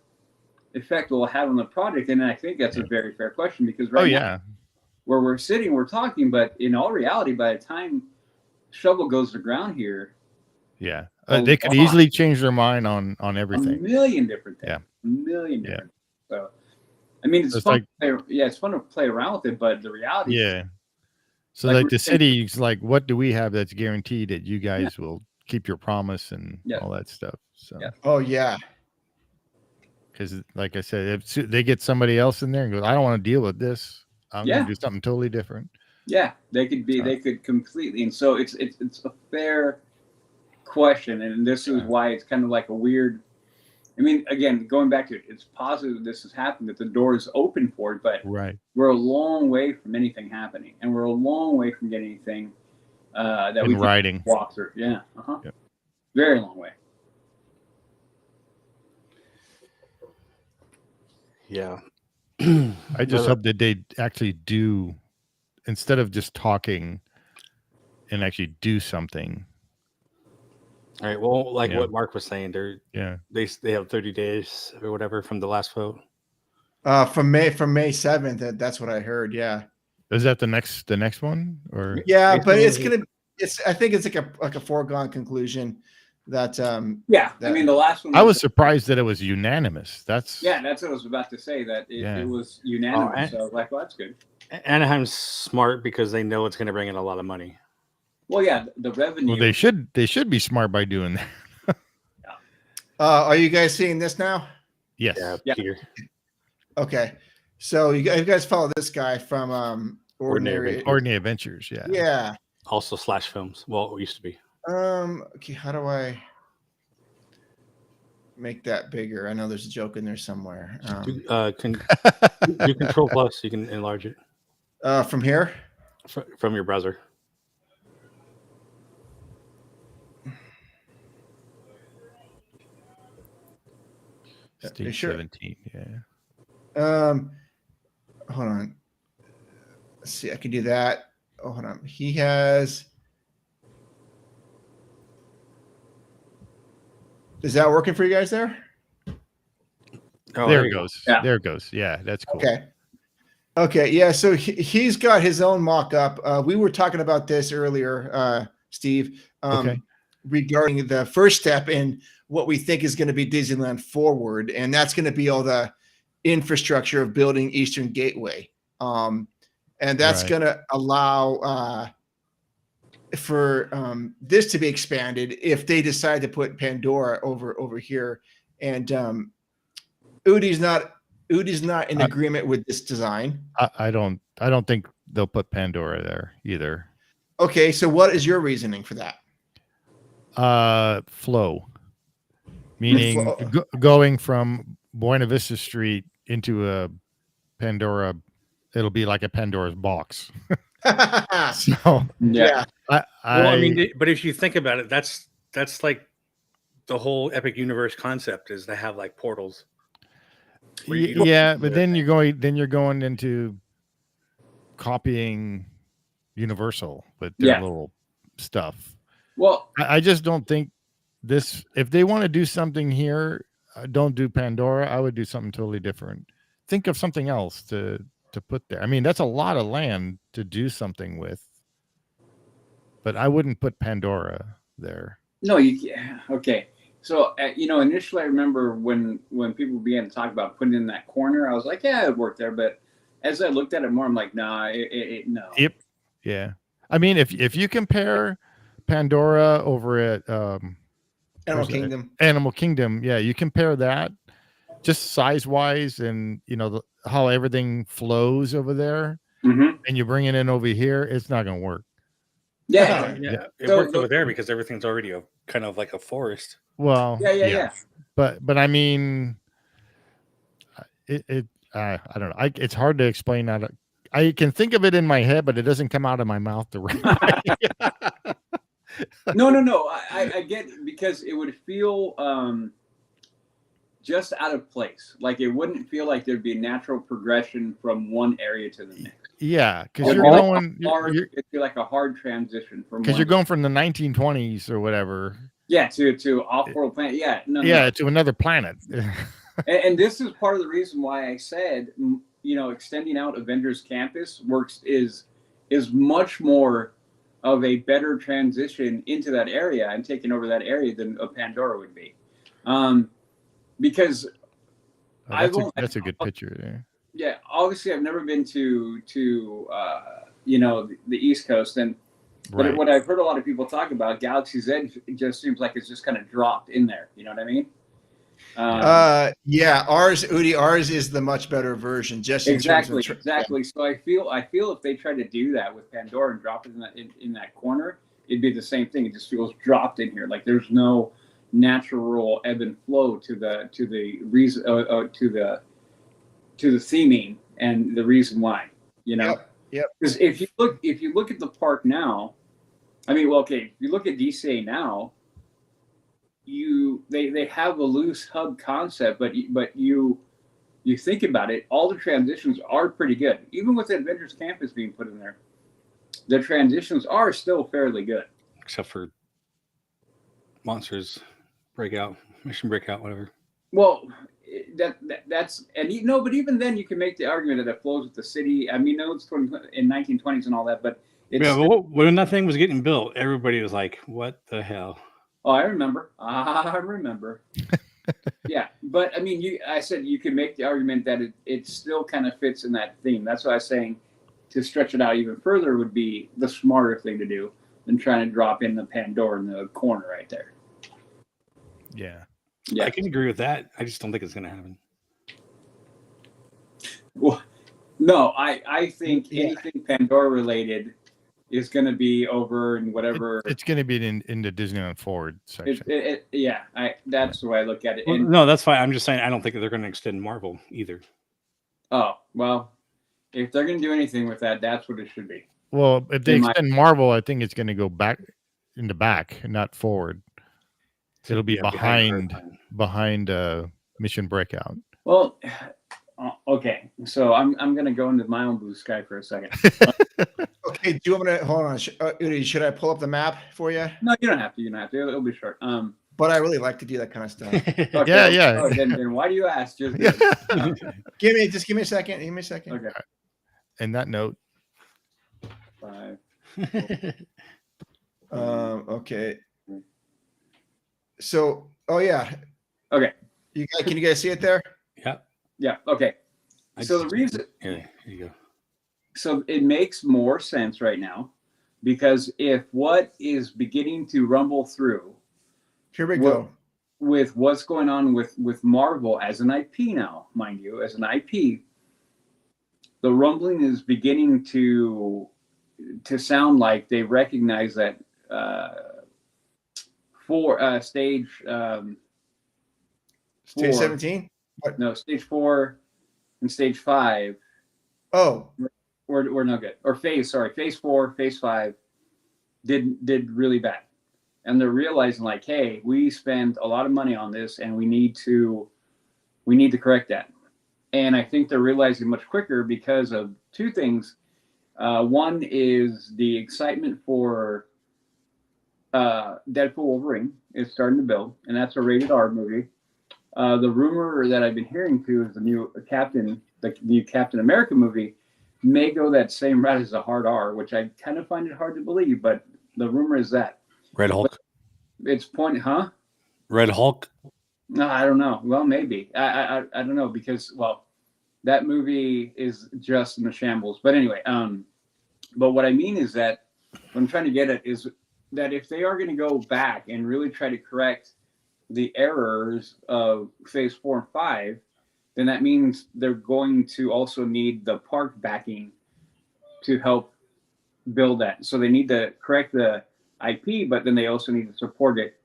effect will it have on the project? And I think that's a very fair question because now, where we're sitting, we're talking, but in all reality, by the time shovel goes to ground here, they could easily change their mind on everything. A million different things. A million different things. So I mean, it's fun. It's fun to play around with it, but the reality so like the city's like, what do we have that's guaranteed that you guys will keep your promise and all that stuff? So because like I said, if they get somebody else in there and goes, I don't want to deal with this, I'm gonna do something totally different. Yeah, they could completely. And so it's a fair question. And this is why it's kind of like a weird, I mean, again, going back to it, it's positive this has happened, that the door is open for it, but we're a long way from anything happening. And we're a long way from getting anything that we can walk through. Yeah. Very long way. Yeah. I just hope that they actually do, instead of just talking, and actually do something. All right. Well, like what Mark was saying, they have 30 days or whatever from the last vote. From May 7th. That's what I heard. Yeah. Is that the next one or? Yeah, but it's Basically- gonna. I think it's like a foregone conclusion that Yeah, I that- mean the last one. I was surprised that it was unanimous. That's Yeah, that's what I was about to say. That it was unanimous. and- So I was like, well, that's good. Anaheim's smart because they know it's going to bring in a lot of money. Well, yeah, the revenue. Well, they should be smart by doing that. are you guys seeing this now? Yes. Yeah. Peter. Okay, so you guys follow this guy from Ordinary. Ordinary Adventures. Yeah. Yeah. Also Slash Films. Well, it used to be. Okay, how do I make that bigger? I know there's a joke in there somewhere. Do Control Plus. You can enlarge it From here. from your browser. Stage Sure. 17. Yeah. Hold on. Let's see. I can do that. Oh, hold on. He has. Is that working for you guys there? Oh, there it you go. goes. Yeah. There it goes. Yeah, that's cool. Okay. Okay. Yeah. So he's got his own mock up. We were talking about this earlier, Steve, Okay. regarding the first step in what we think is going to be Disneyland Forward. And that's going to be all the infrastructure of building Eastern Gateway. And that's Right. going to allow for this to be expanded if they decide to put Pandora over here. And Udi's not in agreement with this design. I don't think they'll put Pandora there either. Okay, so what is your reasoning for that? Flow, meaning Flow. going from Buena Vista Street into a Pandora, it'll be like a Pandora's box. So Yeah. I mean, but if you think about it, that's like the whole Epic Universe concept is they have like portals. where you can- yeah, but then you're going into copying Universal with their Yeah. little stuff. Well, I just don't think this. If they want to do something here, don't do Pandora. I would do something totally different. Think of something else to put there. I mean, that's a lot of land to do something with, but I wouldn't put Pandora there. no, okay. So initially I remember when people began to talk about putting in that corner, I was like, yeah, it worked there. But as I looked at it more, I'm like, nah, no. Yep. Yeah. I mean, if you compare Pandora over at Animal where's that? Kingdom. Animal Kingdom, yeah, you compare that just size wise, and how everything flows over there, Mm-hmm. and you bring it in over here, it's not going to work. Yeah. Yeah, it So- worked over there because everything's already a kind of like a forest. Well, Yeah. but I mean, I don't know. It's hard to explain that. I can think of it in my head, but it doesn't come out of my mouth the right way. No. I get it because it would feel just out of place. Like it wouldn't feel like there'd be a natural progression from one area to the next. Yeah, because It'd you're be like going, it'd be like a hard transition from because one- you're going from the 1920s or whatever, to off-world planet. Yeah, no. to another planet. And this is part of the reason why I said, extending out Avengers Campus is much more of a better transition into that area and taking over that area than a Pandora would be, because That's a good picture there. yeah, obviously I've never been to the East Coast, and but Right. what I've heard a lot of people talk about, Galaxy's Edge, it just seems like it's just kind of dropped in there. You know what I mean? Yeah, ours is the much better version. Just in terms of Exactly. So I feel if they try to do that with Pandora and drop it in that corner, it'd be the same thing. It just feels dropped in here. Like there's no natural ebb and flow to the reason to the theming and the reason why. Yep. Because if you look at the park now, I mean, well, okay, if you look at DCA now, they have a loose hub concept, but you think about it, all the transitions are pretty good. Even with the Adventures Campus being put in there, the transitions are still fairly good. Except for Monsters Breakout, Mission Breakout, whatever. Well, that's and but even then you can make the argument that it flows with the city. I mean, no, it's in 1920s and all that, but it's Yeah, but when that thing was getting built, everybody was like, "What the hell?" Oh, I remember. Yeah, but I mean, I said you can make the argument that it still kind of fits in that theme. That's why I was saying to stretch it out even further would be the smarter thing to do than trying to drop in the Pandora in the corner right there. Yeah. Yeah, I can agree with that. I just don't think it's going to happen. well, no, I think anything Pandora related is going to be over in whatever. It's going to be in the DisneylandForward section. That's the way I look at it. Well, no, that's fine. I'm just saying I don't think they're going to extend Marvel either. Oh, well, if they're going to do anything with that, that's what it should be. Well, if they extend Marvel, I think it's going to go back in the back, not forward. It'll be behind Mission Breakout. Well, okay. So I'm going to go into my own blue sky for a second. Okay. Do you want me to hold on? Udi, should I pull up the map for you? No, you don't have to. You don't have to. It'll be short. But I really like to do that kind of stuff. Okay, yeah. Oh, then why do you ask? Just give me a second. Give me a second. Okay. And that note. 5. Okay. So, yeah. Okay. Can you guys see it there? Yeah. Okay. So the reason. Here you go. So it makes more sense right now, because if what is beginning to rumble through. Here we go. With what's going on with Marvel as an IP now, mind you, as an IP, the rumbling is beginning to sound like they recognize that for stage 17? No, stage 4 and stage 5. Oh, we're no good. Or phase 4, phase 5 did really bad. And they're realizing like, hey, we spend a lot of money on this and we need to correct that. And I think they're realizing much quicker because of two things. One is the excitement for Deadpool Wolverine is starting to build, and that's a rated R movie. The rumor that I've been hearing too is the new Captain America movie may go that same route as a hard R, which I kind of find it hard to believe, but the rumor is that. Red Hulk. It's huh? Red Hulk. No, I don't know. Well, maybe. I don't know, because that movie is just in a shambles. But anyway, but what I mean is that what I'm trying to get at is that if they are going to go back and really try to correct the errors of phase 4 and 5, then that means they're going to also need the park backing to help build that. So they need to correct the IP, but then they also need to support it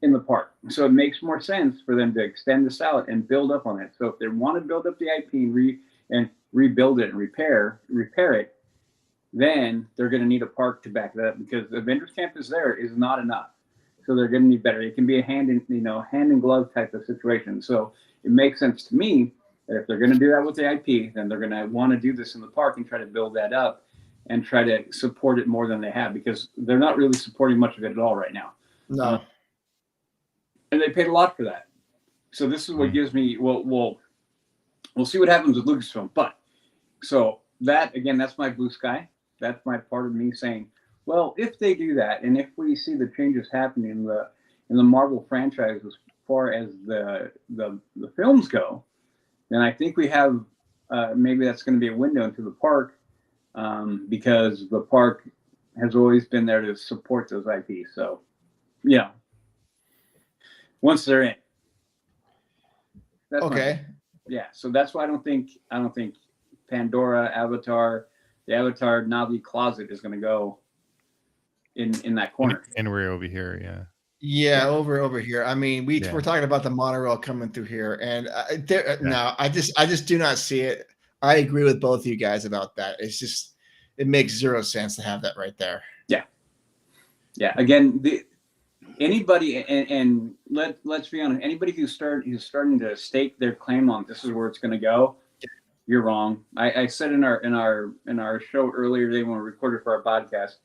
in the park. So it makes more sense for them to extend this out and build up on it. So if they want to build up the IP and rebuild it and repair it, then they're going to need a park to back that up, because the Avengers Campus there is not enough. So they're going to need better. It can be a hand in glove type of situation. So it makes sense to me that if they're going to do that with the IP, then they're going to want to do this in the park and try to build that up and try to support it more than they have, because they're not really supporting much of it at all right now. No. And they paid a lot for that. So this is what gives me, we'll see what happens with Lucasfilm. But so that, again, that's my blue sky. That's my part of me saying, well, if they do that, and if we see the changes happening in the Marvel franchise as far as the films go, then I think we have maybe that's going to be a window into the park, because the park has always been there to support those IPs. So, once they're in. That's okay. So that's why I don't think Pandora, Avatar, the Avatar Navi closet is going to go in that corner. And we're over here, yeah. Yeah, over here. I mean, we're talking about the monorail coming through here, and no, I just do not see it. I agree with both of you guys about that. It's just, it makes zero sense to have that right there. Yeah. Again, anybody, and let's be honest, anybody who's starting to stake their claim on this is where it's going to go, you're wrong. I said in our show earlier today when we recorded for our podcast,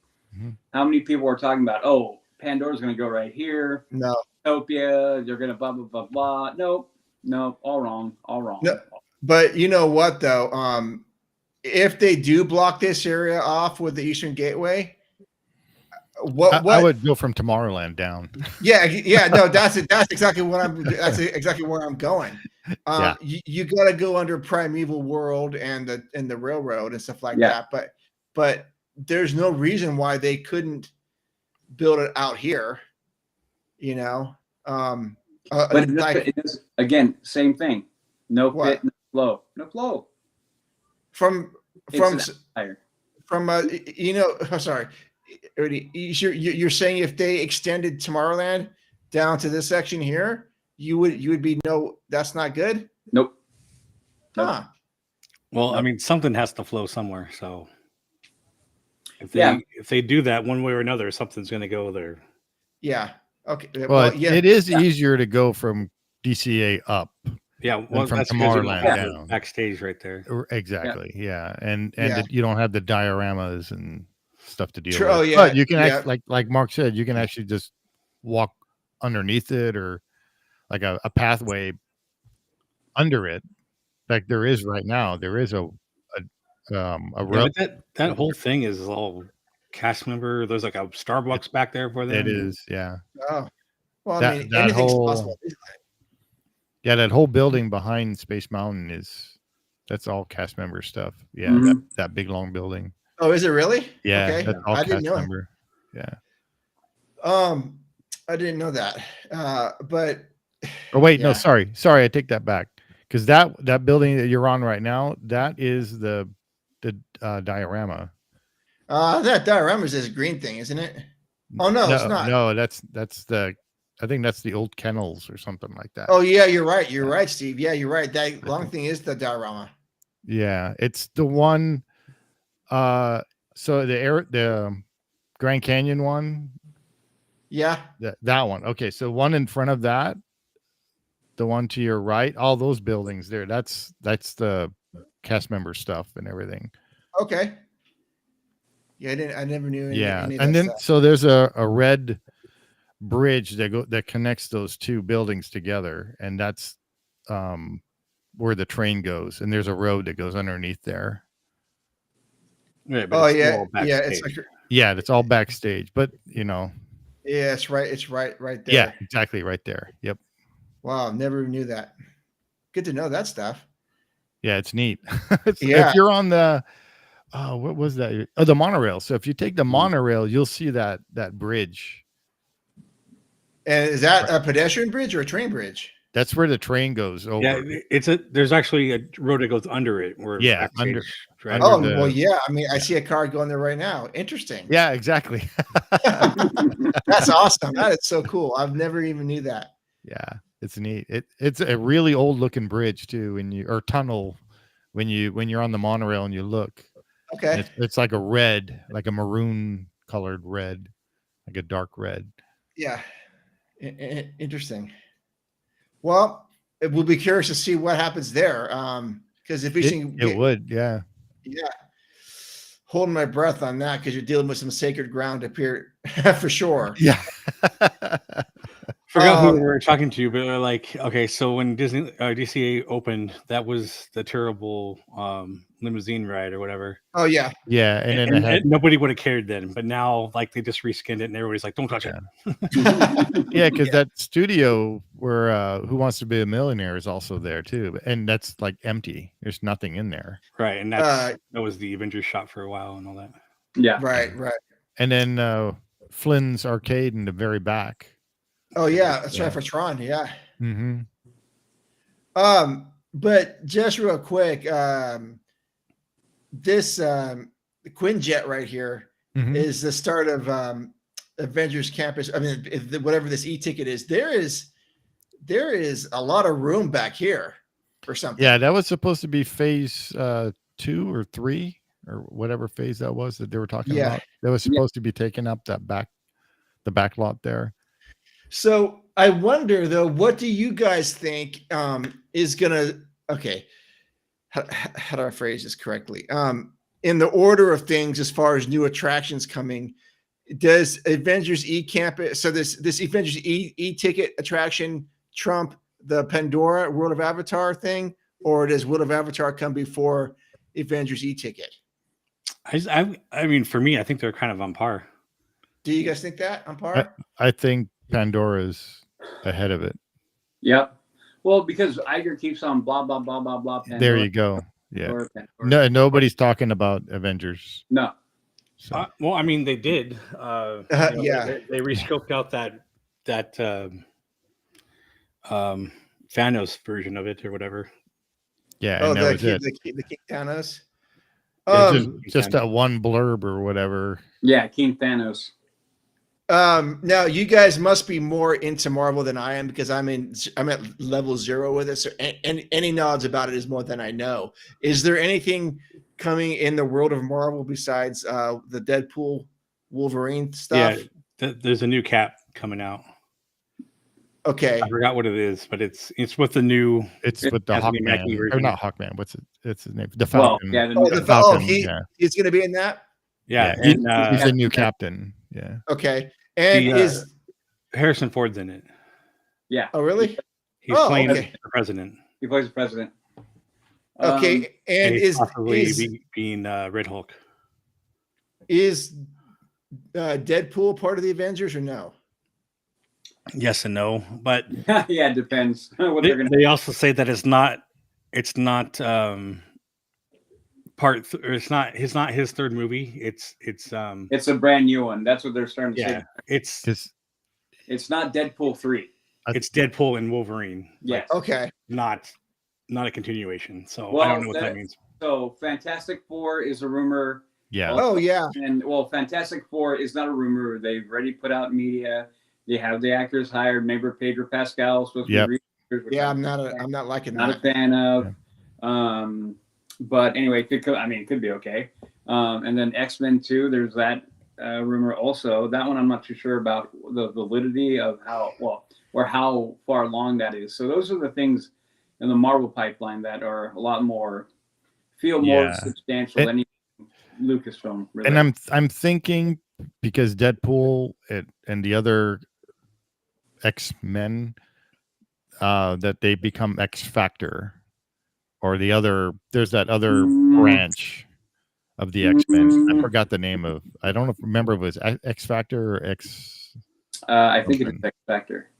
how many people were talking about, oh, Pandora's going to go right here. No. Utopia, they're going to blah, blah, blah, blah. Nope. No, all wrong. All wrong. No. But you know what though? If they do block this area off with the Eastern Gateway, what I would go from Tomorrowland down. Yeah, no, that's exactly that's exactly where I'm going. Yeah. You got to go under Primeval World and the railroad and stuff like Yeah. that. But there's no reason why they couldn't build it out here. You know, But it is, again, same thing. No What? fit, no flow. No flow. from It's an outlier. sorry, Ernie, you're saying if they extended Tomorrowland down to this section here, you would be no, that's not good. Nope. Nope. Huh. Well, I mean, something has to flow somewhere. So Yeah. if they do that one way or another, something's going to go there. Yeah. Okay. Well, yeah. it is easier to go from DCA up. Yeah, well, from that's because you don't Tomorrowland have the down. backstage right there. Exactly. Yeah. And Yeah. you don't have the dioramas and stuff to deal True. with. Oh, yeah. But you can Yeah. actually, like Mark said, you can actually just walk underneath it, or like a pathway under it, like there is right now. There is a Yeah, road. but that whole thing is all cast member. There's like a Starbucks back there for them. It is, yeah. Oh. Well, I That- mean, that anything's whole- possible. Yeah, that whole building behind Space Mountain that's all cast member stuff. Yeah, Mhm. that big long building. Oh, is it really? Yeah, Okay. that's all I didn't cast know. member. Yeah. I didn't know that. But Oh wait, no, Yeah. sorry, I take that back, because that building that you're on right now, that is the diorama. that diorama is this green thing, isn't it? Oh no, it's not. No, that's the. I think that's the old kennels or something like that. Oh yeah, you're right. You're right, Steve. Yeah, you're right. That long thing is the diorama. Yeah, it's the one. So the Grand Canyon one, Yeah. that one. Okay, so one in front of that, the one to your right, all those buildings there. That's the cast member stuff and everything. Okay. Yeah, I never knew. Any of And that then stuff. so there's a red bridge that connects those two buildings together, and that's where the train goes, and there's a road that goes underneath there. Yeah, but Oh it's yeah, all yeah. It's backstage. like Yeah, that's all backstage, but yeah, it's right. It's right there. yeah, exactly right there. Yep. Wow, never knew that. Good to know that stuff. Yeah, it's neat. Yeah. If you're on the what was that? Oh, the monorail. So if you take the monorail, you'll see that bridge. And is that a pedestrian bridge or a train bridge? That's where the train goes over. Yeah, there's actually a road that goes under it. Where Yeah, backstage, right? Oh, the- well, yeah. I mean, I see a car going there right now. Interesting. Yeah, exactly. That's awesome. That is so cool. I've never even knew that. Yeah, it's neat. It's a really old looking bridge too, or tunnel when you're on the monorail and you look. Okay. It's like a red, like a maroon colored red, like a dark red. Yeah. Interesting. Well, we'll be curious to see what happens there. Because if we can It would, yeah. yeah. Holding my breath on that because you're dealing with some sacred ground up here for sure. Yeah. Forgot who we were talking to, but like, okay, so when DCA opened, that was the terrible limousine ride or whatever. Oh yeah. Yeah, and then it had, nobody would have cared then, but now like they just reskinned it and everybody's like, don't touch it. yeah, because that studio where Who Wants to Be a Millionaire is also there too, and that's like empty. There's nothing in there. Right, and that was the Avengers shot for a while and all that. Yeah. Right. And then Flynn's Arcade in the very back. Oh yeah, that's right for Tron. Yeah. Mm-hmm. But just real quick, this Quinjet right here is the start of Avengers Campus. I mean, whatever this e-ticket is, there is a lot of room back here for something. Yeah, that was supposed to be phase 2 or 3 or whatever phase that was that they were talking about. That was supposed to be taking up the back lot there. So I wonder though, what do you guys think is gonna? Okay, how do I phrase this correctly? In the order of things, as far as new attractions coming, does Avengers E Campus? So this Avengers E ticket attraction trump the Pandora World of Avatar thing, or does World of Avatar come before Avengers e-ticket? I mean, for me, I think they're kind of on par. Do you guys think that on par? I think Pandora's ahead of it. Yep. Well, because Iger keeps on blah blah blah blah blah. Pandora, There you go. Yeah. Pandora. No, nobody's talking about Avengers. No. So. Well, I mean, they did. Yeah. They rescoped out that Thanos version of it or whatever. Yeah, Oh, and that was it. the King Thanos. Yeah, just that one blurb or whatever. Yeah, King Thanos. Now you guys must be more into Marvel than I am, because I'm at level 0 with it. So any knowledge about it is more than I know. Is there anything coming in the world of Marvel besides the Deadpool, Wolverine stuff? Yeah, there's a new Cap coming out. Okay, I forgot what it is, but it's with the new. It's with the Anthony Hawkman, Mackie or version. not Hawkman. What's his name? The Falcon. Well, yeah, Oh, the, Falcon, he's going to be in that. Yeah, he's and the new captain. Yeah. Okay, and is Harrison Ford's in it. yeah. oh really? He's Oh, playing okay. the president. He plays the president. Okay, and he's is possibly being Red Hulk. Deadpool part of the Avengers or no? Yes and no, but Yeah, it depends what they're gonna. they also say that it's not it's not his third movie. It's It's a brand new one. That's what they're starting to yeah, say. It's not Deadpool 3. it's Deadpool and Wolverine. Yes. Okay, Not a continuation. So Well, I don't know what that means. So Fantastic Four is a rumor. Yeah. oh yeah, And well, Fantastic Four is not a rumor. They've already put out media. They have the actors hired. Maybe Pedro Pascal is supposed to be. yeah. I'm not liking Not that. a fan of. But anyway, it could be okay. And then X-Men 2, there's that rumor also. That one I'm not too sure about the validity of how far along that is. So those are the things in the Marvel pipeline that are a lot more substantial than any Lucasfilm. Really. And I'm thinking, because Deadpool and the other X-Men, that they become X Factor, or there's that other branch of the X-Men. I forgot the name of. I don't remember if it was X Factor or X. I think it's X Factor.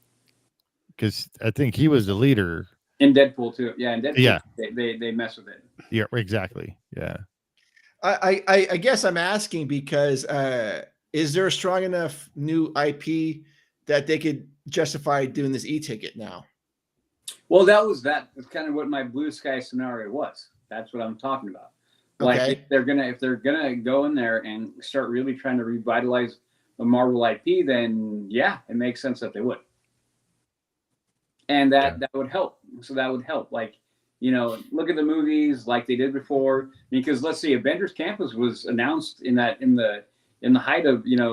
Because I think he was the leader In Deadpool too. Yeah, in Deadpool, Yeah. They mess with it. Yeah, exactly. Yeah. I guess I'm asking because is there a strong enough new IP that they could justify doing this e-ticket now? Well, that's kind of what my blue sky scenario was. That's what I'm talking about. Like Okay. if they're gonna go in there and start really trying to revitalize the Marvel IP, then yeah, it makes sense that they would. And that would help. So that would help. Like, look at the movies like they did before. Because let's see, Avengers Campus was announced in the height of phase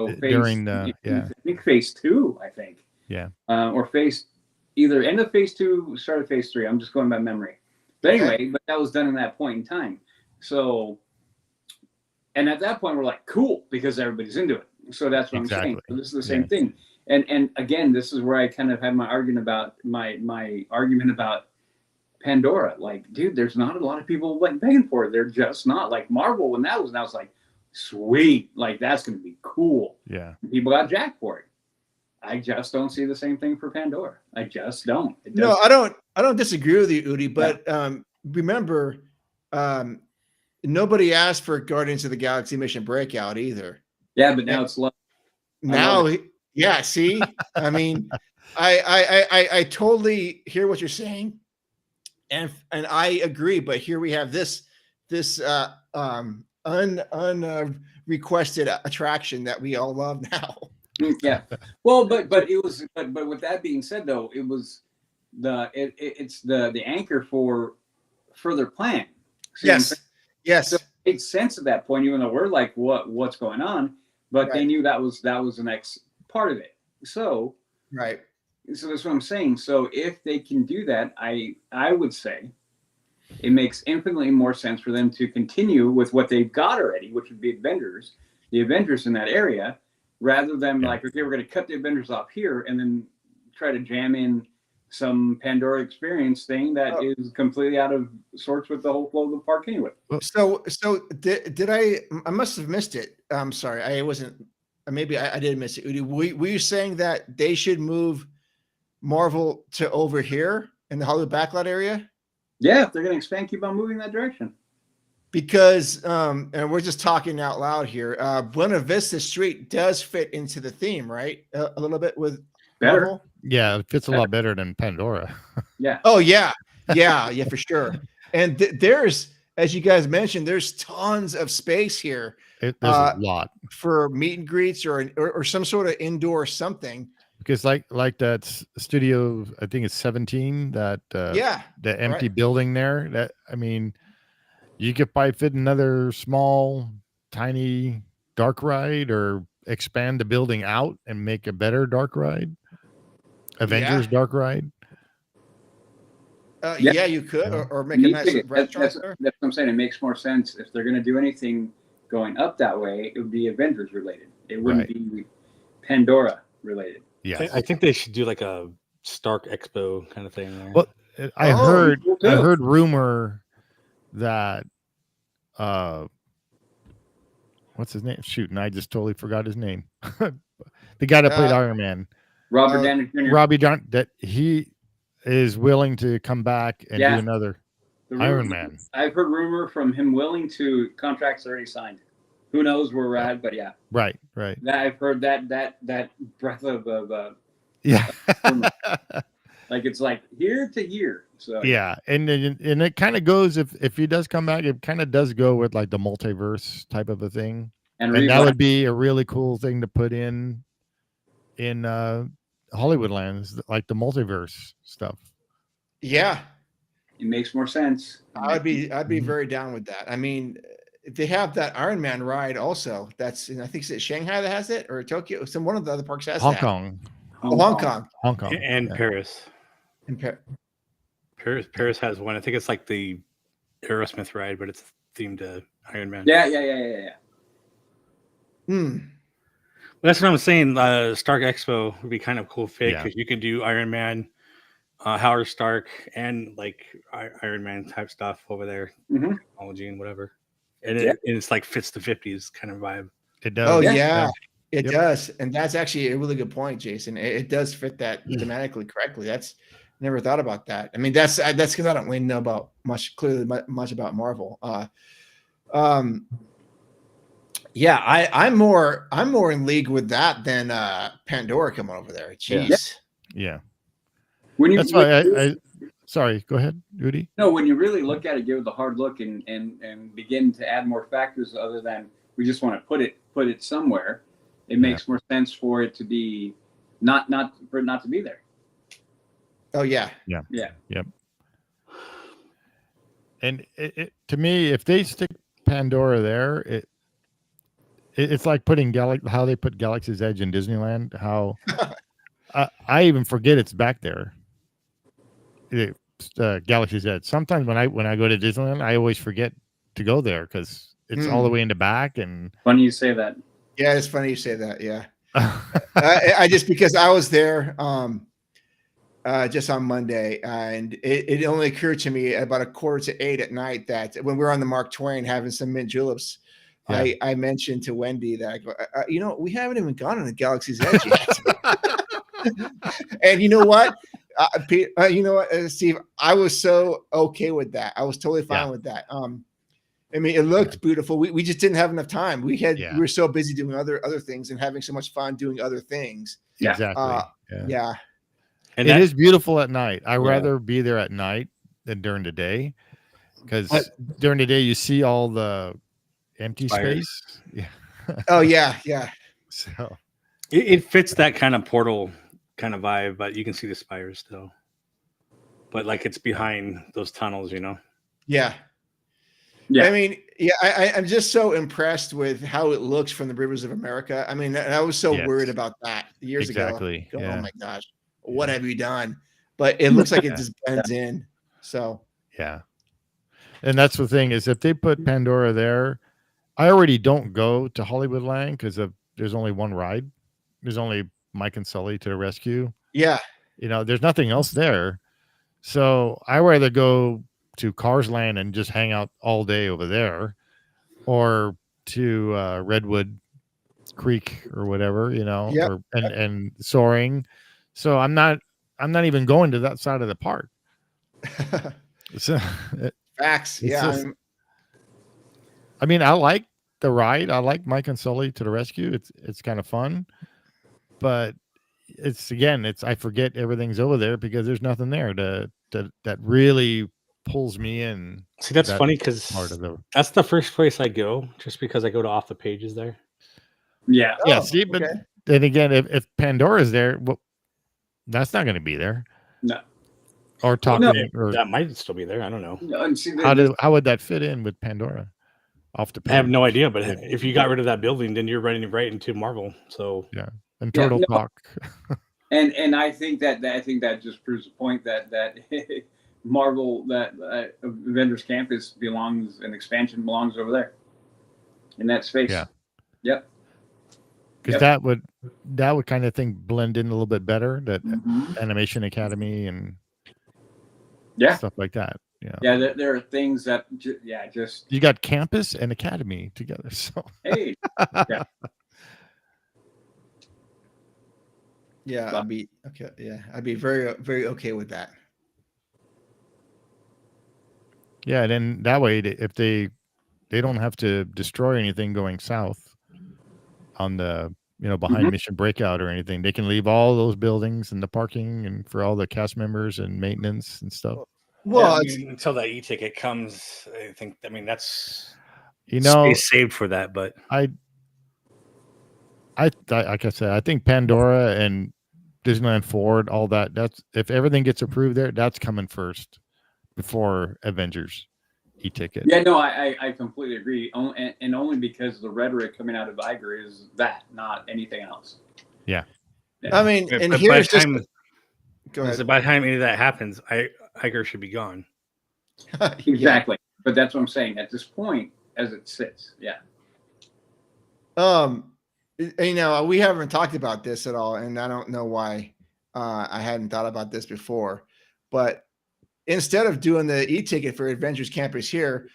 2, I think. Yeah. Or either end of phase 2, start of phase 3. I'm just going by memory. But anyway, but that was done in that point in time. So, and at that point we're like, cool, because everybody's into it. So that's what I'm saying. So this is the same thing. And again, this is where I kind of had my argument about my argument about Pandora. Like, dude, there's not a lot of people like begging for it. They're just not. Like Marvel, when that was, and I was like, sweet, like that's gonna be cool. Yeah. People got jacked for it. I just don't see the same thing for Pandora. I just don't. No, I don't disagree with you, Udi, but remember, nobody asked for Guardians of the Galaxy Mission Breakout either. Yeah, but now it's love. Now, yeah, see, I mean, I totally hear what you're saying, and I agree. But here we have this unrequested attraction that we all love now. Yeah. Well, but it was but with that being said, though, it was it's the anchor for further plan. See Yes. So it makes sense at that point, even though we're like, what's going on? But Right. they knew that was the next part of it. So Right. So that's what I'm saying. So if they can do that, I would say it makes infinitely more sense for them to continue with what they've got already, which would be the Avengers in that area, rather than like, okay, we're going to cut the Avengers off here and then try to jam in some Pandora experience thing that is completely out of sorts with the whole flow of the park anyway. So did I must have missed it. I'm sorry. I wasn't, maybe I did miss it. Udi, were you saying that they should move Marvel to over here in the Hollywood backlot area? Yeah, if they're going to expand, keep on moving that direction. Because, and we're just talking out loud here, Buena Vista Street does fit into the theme, right? A little bit with Better. Marvel. Yeah, it fits a lot better than Pandora. Yeah. Oh yeah, yeah, for sure. And there's, as you guys mentioned, there's tons of space here. There's a lot for meet and greets or some sort of indoor something. Because like that studio, I think it's 17. That the empty building there. That, I mean, you could probably fit another small, tiny dark ride, or expand the building out and make a better dark ride. Avengers dark ride. Yeah, you could, or make a nice restaurant. That's what I'm saying. It makes more sense if they're going to do anything going up that way. It would be Avengers related. It wouldn't be Pandora related. Yeah, I think they should do like a Stark Expo kind of thing there. Well, I heard rumor that what's his name? Shoot, and I just totally forgot his name. The guy that played Iron Man, Robert Downey Jr. Robbie John, that he is willing to come back and do another Iron Man. I've heard rumor from him willing to. Contracts already signed. Who knows where we're at? But yeah, right. That I've heard that breath of like it's like here to here. So yeah, and it kind of goes, if he does come back, it kind of does go with like the multiverse type of a thing, and that would be a really cool thing to put in Hollywood lands, like the multiverse stuff. Yeah, it makes more sense. I'd be very down with that. I mean, they have that Iron Man ride also. That's I think it's Shanghai that has it, or Tokyo. One of the other parks has Hong Kong, and Paris. And Paris has one. I think it's like the Aerosmith ride, but it's themed to Iron Man. Yeah. That's what I'm saying. Stark Expo would be kind of cool fit because you could do Iron Man, Howard Stark, and like Iron Man type stuff over there, technology and whatever. And it's like fits the 50s kind of vibe. It does. Oh yeah. It does, and that's actually a really good point, Jason. It does fit that thematically correctly. That's never thought about that. I mean, that's because I don't really know about much about Marvel. Yeah, I'm more in league with that than Pandora coming over there. Jeez. Yeah. That's why sorry, go ahead, Rudy. No, when you really look at it, give it the hard look and begin to add more factors other than we just want to put it somewhere. It makes more sense for it to be not to be there. Oh yeah. Yep. And it to me, if they stick Pandora there, it's like putting how they put Galaxy's Edge in Disneyland. How I even forget it's back there. Galaxy's Edge. Sometimes when I go to Disneyland, I always forget to go there because it's all the way in the back. And funny you say that. Yeah, it's funny you say that. Yeah, I just because I was there just on Monday, and it only occurred to me about 7:45 at night that when we were on the Mark Twain having some mint juleps, I mentioned to Wendy that I go, we haven't even gone on the Galaxy's Edge yet. And you know what? Steve, I was so okay with that. I was totally fine with that. I mean, it looked beautiful. We just didn't have enough time. We were so busy doing other things and having so much fun doing other things. Yeah. Exactly. Yeah. And it is beautiful at night. I'd rather be there at night than during the day, because during the day you see all the empty space. Yeah. Oh yeah. So it fits that kind of portal kind of vibe, but you can see the spires still. But like it's behind those tunnels, Yeah. I mean, I'm just so impressed with how it looks from the Rivers of America. I mean, I was so worried about that years ago. Oh my gosh, what have you done? But it looks like it just blends in. So yeah. And that's the thing is, if they put Pandora there, I already don't go to Hollywood Land because there's only one ride. There's only Mike and Sully to the rescue. Yeah. there's nothing else there. So I rather go to Cars Land and just hang out all day over there, or to Redwood Creek or whatever, Yep. or and Soaring. So I'm not even going to that side of the park. So Facts. it's Yeah. just- I mean, I like the ride. I like Mike and Sully to the rescue. It's kind of fun, but I forget everything's over there because there's nothing there that really pulls me in. See, that's that funny part because of the that's the first place I go, just because I go to Off the Pages there. Yeah. yeah. Oh, See, but okay. then again, if Pandora's there, well, that's not going to be there. No. Or talking, or That might still be there. I don't know. No, and see, how would that fit in with Pandora? Off the page. I have no idea, but if you got rid of that building, then you're running right into Marvel. So And Turtle no. Talk. and I think that just proves the point that Marvel, that Avengers Campus an expansion belongs over there in that space. Yeah. Yep. Because that would kind of thing blend in a little bit better. That Mhm. Animation Academy and Yeah. stuff like that. Yeah. Yeah. There are things that just You got campus and academy together. So hey. Yeah. I'd be okay. Yeah. I'd be very, very okay with that. yeah, and then that way, if they don't have to destroy anything going south on the behind Mhm. Mission Breakout or anything, they can leave all those buildings and the parking and for all the cast members and maintenance and stuff. Well, I mean, until that e-ticket comes, I think. I mean, that's Space saved for that. But I like I said, I think Pandora and Disneyland Forward, all that's if everything gets approved there, that's coming first before Avengers e-ticket. Yeah, no, I completely agree. And only because the rhetoric coming out of Iger is that, not anything else. Yeah. I mean, But and by here's the just. time, Go ahead. by the time any of that happens, Iger should be gone. Yeah. Exactly. But that's what I'm saying. At this point, as it sits, yeah. We haven't talked about this at all, and I don't know why I hadn't thought about this before. But instead of doing the e-ticket for Adventures Campus here,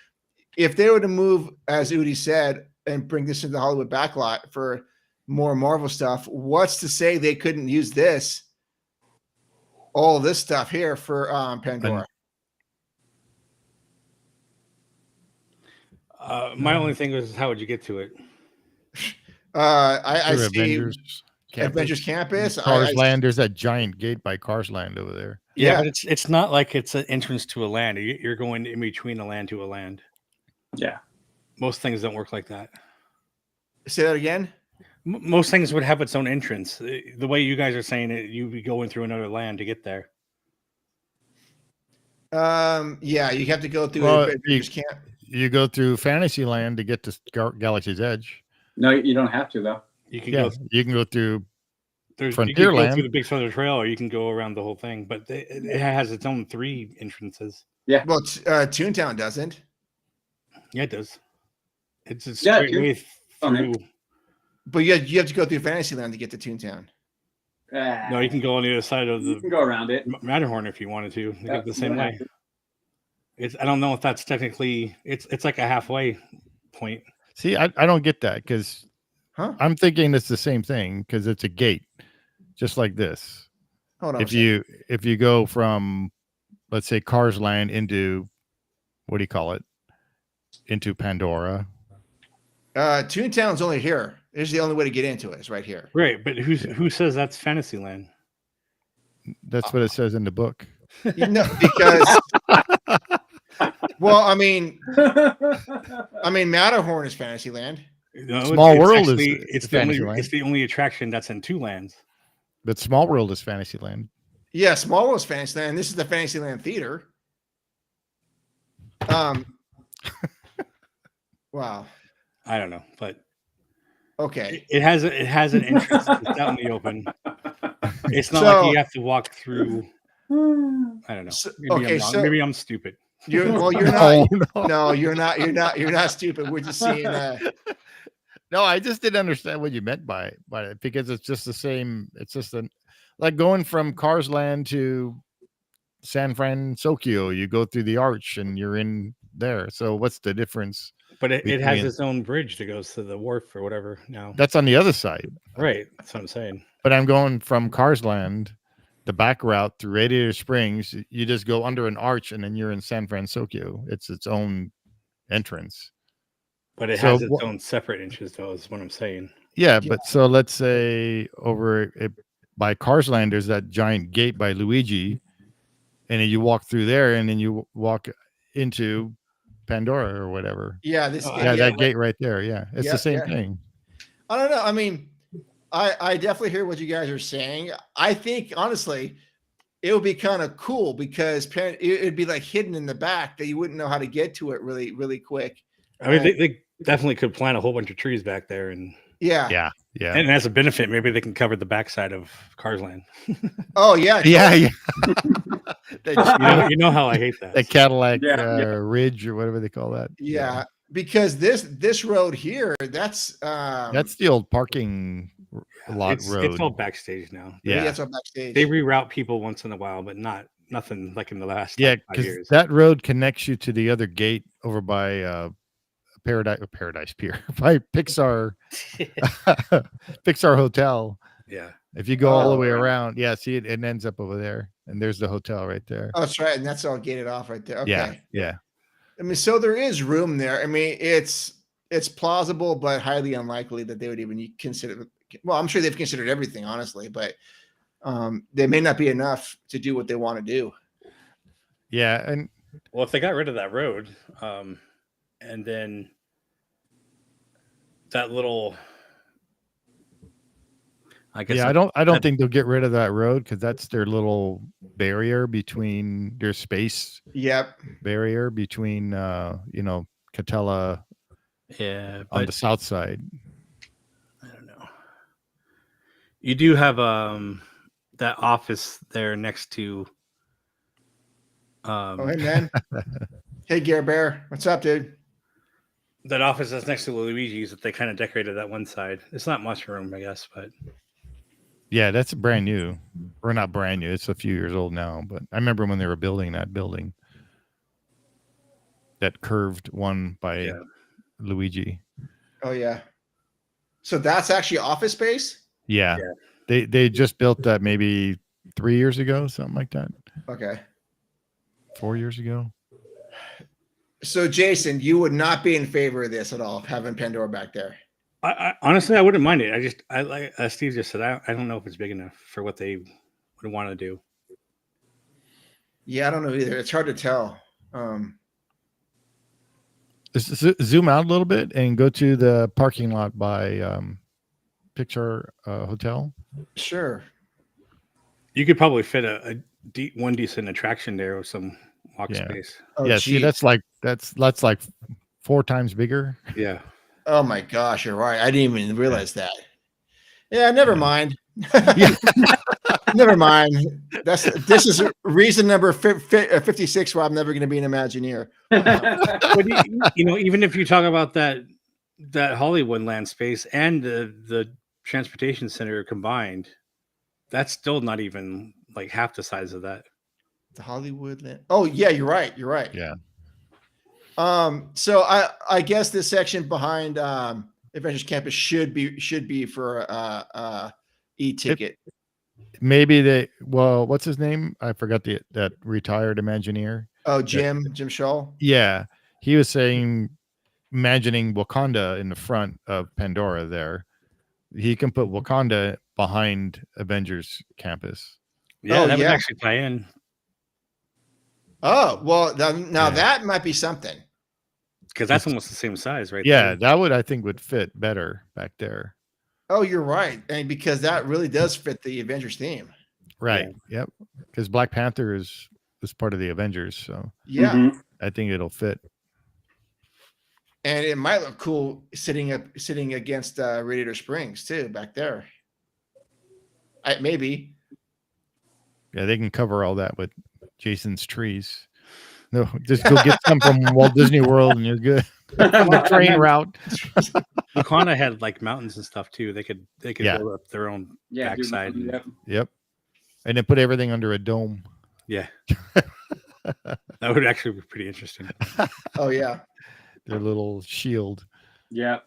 if they were to move, as Udi said, and bring this into the Hollywood backlot for more Marvel stuff, what's to say they couldn't use all this stuff here for Pandora? My only thing was, how would you get to it? I Through see Adventures Campus. Cars Land. There's that giant gate by Cars Land over there. Yeah, but it's not like it's an entrance to a land. You're going in between a land to a land. Yeah. Most things don't work like that. Say that again. Most things would have its own entrance. The way you guys are saying it, you'd be going through another land to get there. Yeah, you have to go through Adventures Camp. You go through Fantasyland to get to Galaxy's Edge. No, you don't have to, though. You can you can go through you can go Frontierland through the Big Thunder Trail, or you can go around the whole thing. But it has its own 3 entrances. Yeah. Well, Toontown doesn't. Yeah, it does. It's a straight way through. But you have to go through Fantasyland to get to Toontown. No, you can go on the other side of You can go around it. Matterhorn if you wanted to. You go the same way. to. I don't know if that's technically. It's like a halfway point. See, I don't get that because I'm thinking it's the same thing because it's a gate, just like this. Hold on. If you go from, let's say, Cars Land into, what do you call it? Into Pandora. Toontown's only here. This is the only way to get into it. It's right here. Right, but who says that's Fantasyland? That's what it says in the book. Because. Well, I mean, Matterhorn is Fantasyland. No, Small World it's the only attraction that's in 2 lands. But Small World is Fantasyland. Yeah, Small World is Fantasyland. This is the Fantasyland Theater. Wow. I don't know, but okay. It has an entrance. It's out in the open. It's not like you have to walk through. I don't know. Maybe I'm stupid. You're not. No, you're not. You're not stupid. We're just seeing. No, I just didn't understand what you meant by it because it's just the same. It's just like going from Cars Land to San Francisco, you go through the arch and you're in there. So what's the difference? But it has between- its own bridge that goes to the wharf or whatever now. That's on the other side. Right. That's what I'm saying. But I'm going from Cars Land, the back route through Radiator Springs. You just go under an arch and then you're in San Francisco. It's its own entrance. But it So has its own separate inches, though, is what I'm saying. Yeah, but so let's say by Cars Land, there's that giant gate by Luigi, and then you walk through there, and then you walk into Pandora or whatever. Yeah, That gate right there. Yeah, it's the same thing. I don't know. I mean, I definitely hear what you guys are saying. I think honestly, it would be kind of cool because it'd be like hidden in the back that you wouldn't know how to get to it really, really quick. I mean, they definitely could plant a whole bunch of trees back there, and yeah. And as a benefit, maybe they can cover the backside of Cars Land. Oh yeah, yeah. You know how I hate that. The Cadillac Ridge or whatever they call that. Yeah, because this road here, that's the old parking lot road. It's all backstage now. Yeah, that's all backstage. They reroute people once in a while, but nothing like in the last 5 years. That road connects you to the other gate over by Paradise Pier by Pixar Pixar Hotel. Yeah. If you go all the way around, see it ends up over there, and there's the hotel right there. Oh, that's right, and that's all gated off right there. Okay. Yeah. I mean, so there is room there. I mean, it's plausible, but highly unlikely that they would even consider. Well, I'm sure they've considered everything, honestly, but there may not be enough to do what they want to do. Yeah, and well, if they got rid of that road, and then that little, I guess. Yeah, I don't think they'll get rid of that road because that's their little barrier between their space. Yep. Barrier between Catella. Yeah, on the south side. I don't know. You do have that office there next to. Oh, hey man. Hey, Gear Bear, what's up, dude? That office that's next to Luigi's that they kind of decorated that one side. It's not much room, I guess, but yeah, that's brand new. Or not brand new. It's a few years old now, but I remember when they were building that building. That curved one by Luigi. Oh yeah. So that's actually office space? Yeah. They just built that maybe 3 years ago, something like that. Okay. 4 years ago. So Jason, you would not be in favor of this at all, having Pandora back there. I honestly, I wouldn't mind it. I like, as Steve just said, I don't know if it's big enough for what they would want to do. Yeah, I don't know either. It's hard to tell. Zoom out a little bit and go to the parking lot by Pixar Hotel. Sure. You could probably fit one decent attraction there with some walk space. Oh, yeah, see, that's like 4 times bigger. Yeah. Oh my gosh, you're right. I didn't even realize that. Yeah, never mind. Never mind. This is reason number 56 why I'm never going to be an Imagineer. But even if you talk about that Hollywood land space and the transportation center combined, that's still not even like half the size of that. The Hollywood land. Oh yeah, you're right. Yeah. So I guess this section behind Adventures Campus should be for e-ticket. Maybe what's his name? I forgot that retired Imagineer. Oh, Jim Shaw. Yeah, he was saying, imagining Wakanda in the front of Pandora. There, he can put Wakanda behind Avengers Campus. Yeah, that would actually tie in. Oh well, that might be something. Because that's almost the same size, right? Yeah, there. that would fit better back there. Oh, you're right, and because that really does fit the Avengers theme. Right. Yeah. Yep. Because Black Panther is part of the Avengers, so yeah, I think it'll fit. And it might look cool sitting against Radiator Springs too, back there. Maybe. Yeah, they can cover all that with Jason's trees. No, just go get some from Walt Disney World and you're good. The train route. Wakanda had like mountains and stuff too. They could build up their own backside. Yep. And then put everything under a dome. Yeah. That would actually be pretty interesting. Oh yeah. Their little shield. Yeah.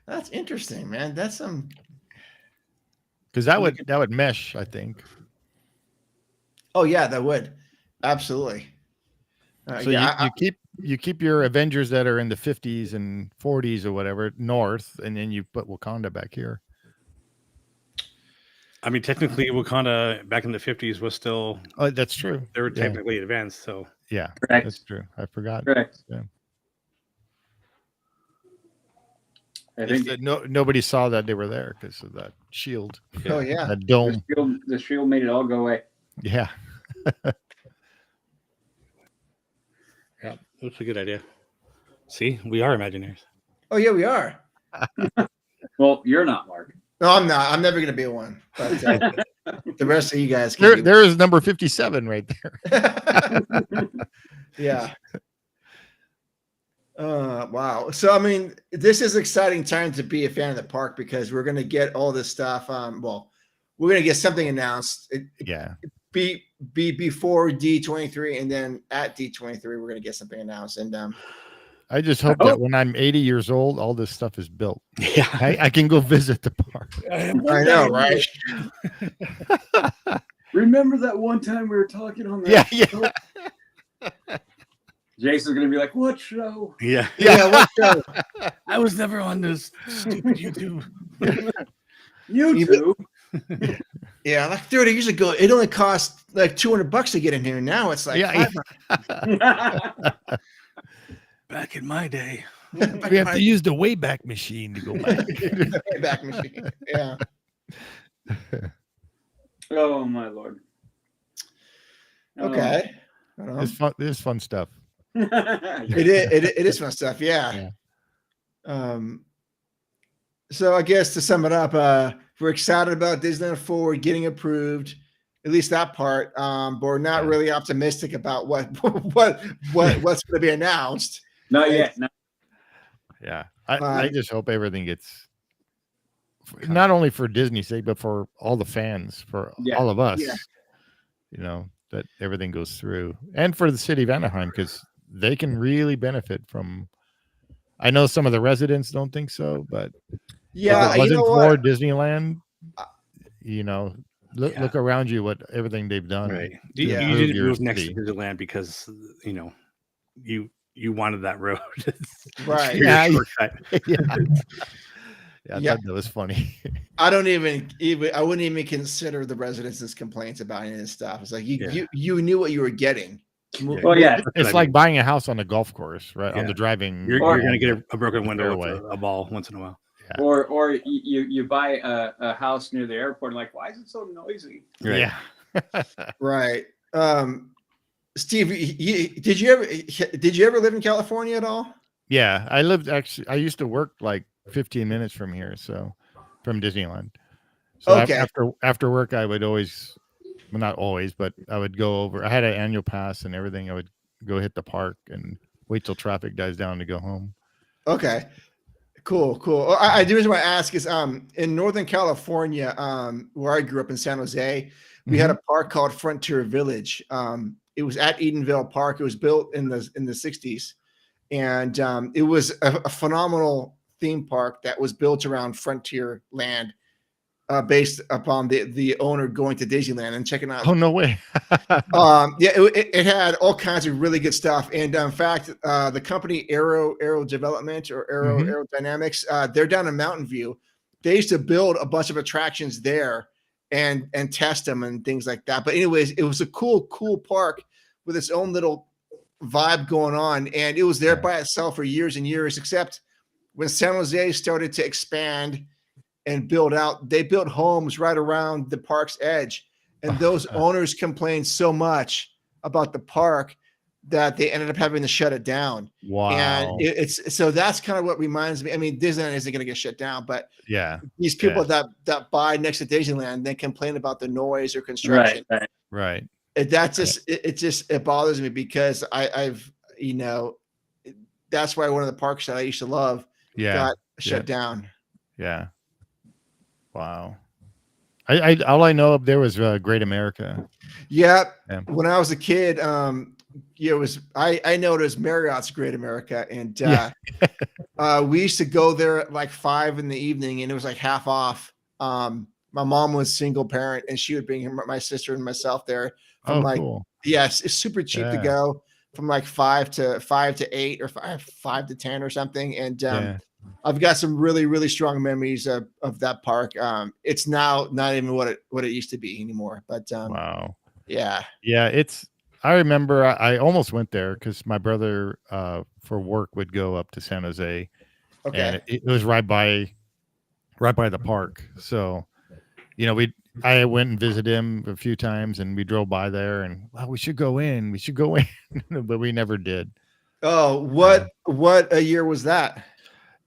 That's interesting, man. That's some. Because that would mesh, I think. Oh yeah, that would absolutely. So you keep your Avengers that are in the 50s and 40s or whatever north, and then you put Wakanda back here. I mean, technically, Wakanda back in the 50s was still. Oh, that's true. They were Yeah. technically advanced, so. Yeah, Correct. that's true. I forgot. Correct. Yeah. I think Nobody saw that they were there because of that shield. Oh yeah. That dome. the shield made it all go away. Yeah. Yeah, that's a good idea. See, we are Imagineers. Oh yeah, we are. Well, you're not, Mark. No, I'm not. I'm never gonna be one. But the rest of you guys can. There is number 57 right there. Yeah. Wow. So I mean, this is exciting time to be a fan of the park because we're gonna get all this stuff. Well, we're gonna get something announced. Yeah. Be before D23, and then at D23, we're gonna get something announced. And I just hope that when I'm 80 years old, all this stuff is built. Yeah. I can go visit the park. I know, right? Remember that one time we were talking on that? Yeah. Jason's gonna be like, "What show?" Yeah. Yeah. What show? I was never on this stupid YouTube. YouTube. Yeah, like 30 years ago, it only cost like $200 to get in here. Now it's like Yeah. $500. Back in my day. We have to use the Wayback Machine to go back. Back machine. Yeah. Oh my lord. Okay. I don't know. It's fun. It's fun stuff. It is fun stuff. Yeah. So I guess to sum it up, we're excited about Disneyland Forward getting approved, at least that part. But we're not really optimistic about what's going to be announced. Not yet. No. Yeah. I just hope everything gets, not only for Disney's sake, but for all the fans, for all of us, that everything goes through, and for the city of Anaheim, because they can really benefit from. I know some of the residents don't think so, but yeah, if it wasn't for Disneyland, look around you, what everything they've done. Right. You didn't move next to Disneyland because you wanted that road. Right. Yeah. Yeah. I thought that was funny. I don't even I wouldn't even consider the residents' complaints about any of this stuff. It's like you knew what you were getting. Well, yeah, It's like buying a house on a golf course, right? Yeah. On the driving. You're going to get a broken window fairway. with a ball once in a while. Yeah. Or you buy a house near the airport and like, why is it so noisy? Right. Yeah. Right. Steve, did you ever live in California at all? Yeah, I used to work like 15 minutes from here, so from Disneyland. So Okay. after work, I would always, well, not always, but I would go over. I had an annual pass and everything. I would go hit the park and wait till traffic dies down to go home. Okay. Cool. I do. Reason why I ask is in Northern California, where I grew up in San Jose, we had a park called Frontier Village. It was at Edenville Park. It was built in the 60s, and it was a phenomenal theme park that was built around frontier land, based upon the owner going to Disneyland and checking out. Oh, no way. It had all kinds of really good stuff. And in fact, the company Aero Development or Aerodynamics, they're down in Mountain View. They used to build a bunch of attractions there and test them and things like that. But anyways, it was a cool park with its own little vibe going on. And it was there by itself for years and years, except when San Jose started to expand and build out, they built homes right around the park's edge. And those owners complained so much about the park that they ended up having to shut it down. Wow. And so that's kind of what reminds me. I mean, Disneyland isn't going to get shut down, but these people that buy next to Disneyland, then complain about the noise or construction. Right. That's just, it bothers me because I've that's why one of the parks that I used to love got shut down. Yeah. Wow. I all I know up there was Great America. Yeah. Yeah. When I was a kid, it was I know it as Marriott's Great America, and we used to go there at like 5 in the evening, and it was like half off. My mom was single parent, and she would bring my sister and myself there from Cool. Yes, it's super cheap to go from like 5 to 8 or 5 to 10 or something. And I've got some really, really strong memories of that park. It's now not even what it used to be anymore. But wow. Yeah. I remember I almost went there because my brother for work would go up to San Jose. Okay. And it was right by the park. So, I went and visited him a few times, and we drove by there, and we should go in, but we never did. Oh, what a year was that?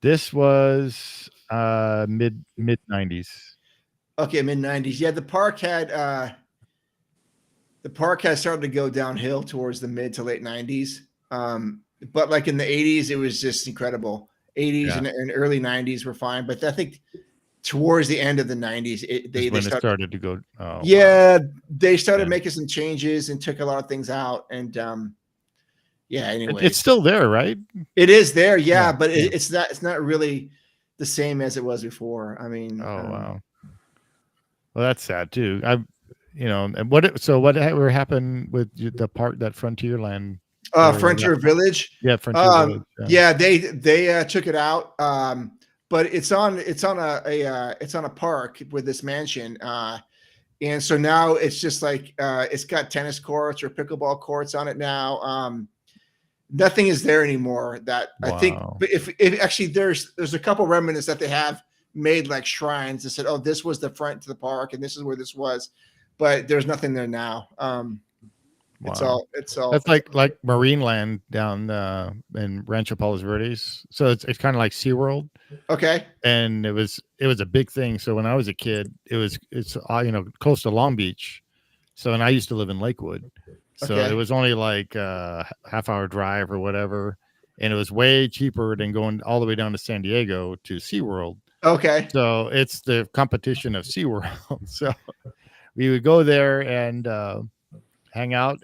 This was mid 90s. Okay, mid 90s. Yeah, the park had started to go downhill towards the mid to late 90s. But like in the 80s, it was just incredible. 80s and early 90s were fine, but I think towards the end of the 90s, they started to go. They started making some changes and took a lot of things out. And anyway, it's still there, right? It is there, but it's not really the same as it was before. I mean, wow. Well, that's sad too. And what happened with the park, that Frontierland? Frontier Village. Yeah, Frontier Village. They took it out. But it's on a park with this mansion. And so now it's just like it's got tennis courts or pickleball courts on it now. Nothing is there anymore. I think, but if actually there's a couple remnants that they have made like shrines that said, oh, this was the front to the park and this is where this was, but there's nothing there now. It's all that's like Marineland down in Rancho Palos Verdes. So it's kind of like SeaWorld. Okay. And it was a big thing. So when I was a kid, it's close to Long Beach. So, and I used to live in Lakewood. So it was only like a half-hour drive or whatever. And it was way cheaper than going all the way down to San Diego to SeaWorld. Okay. So it's the competition of SeaWorld. So we would go there and hang out,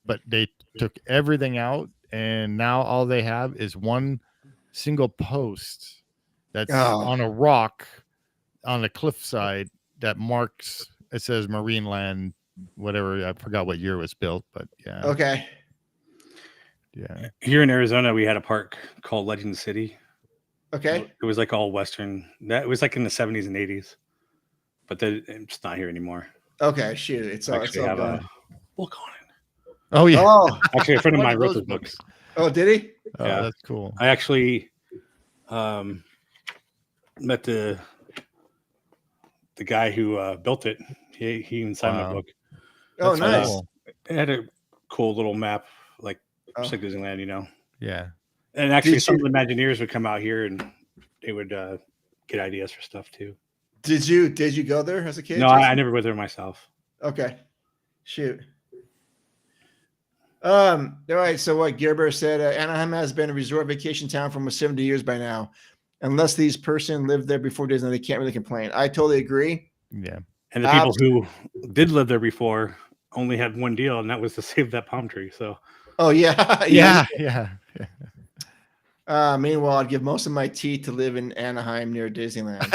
but they took everything out, and now all they have is one single post that's on a rock on a cliffside that marks, it says Marineland, whatever. I forgot what year it was built, but yeah. Okay. Yeah. Here in Arizona, we had a park called Legend City. Okay. It was like all Western. That was like in the 70s and 80s, but it's not here anymore. Okay. Shoot. It's all have gone. a book on it. Oh yeah. Oh, actually, a friend of mine wrote those books. Oh, did he? Oh, yeah, that's cool. I actually met the guy who built it. He even signed my book. Oh, nice. Cool. It had a cool little map, just like Disneyland, Yeah. And actually, some of the Imagineers would come out here and they would get ideas for stuff too. Did you go there as a kid? No, I never went there myself. Okay. Shoot. All right. So what Gerber said, Anaheim has been a resort vacation town for almost 70 years by now. Unless these person lived there before Disney, they can't really complain. I totally agree. Yeah. And the people who did live there before only had one deal, and that was to save that palm tree. So. Oh yeah. Yeah. Meanwhile, I'd give most of my teeth to live in Anaheim near Disneyland.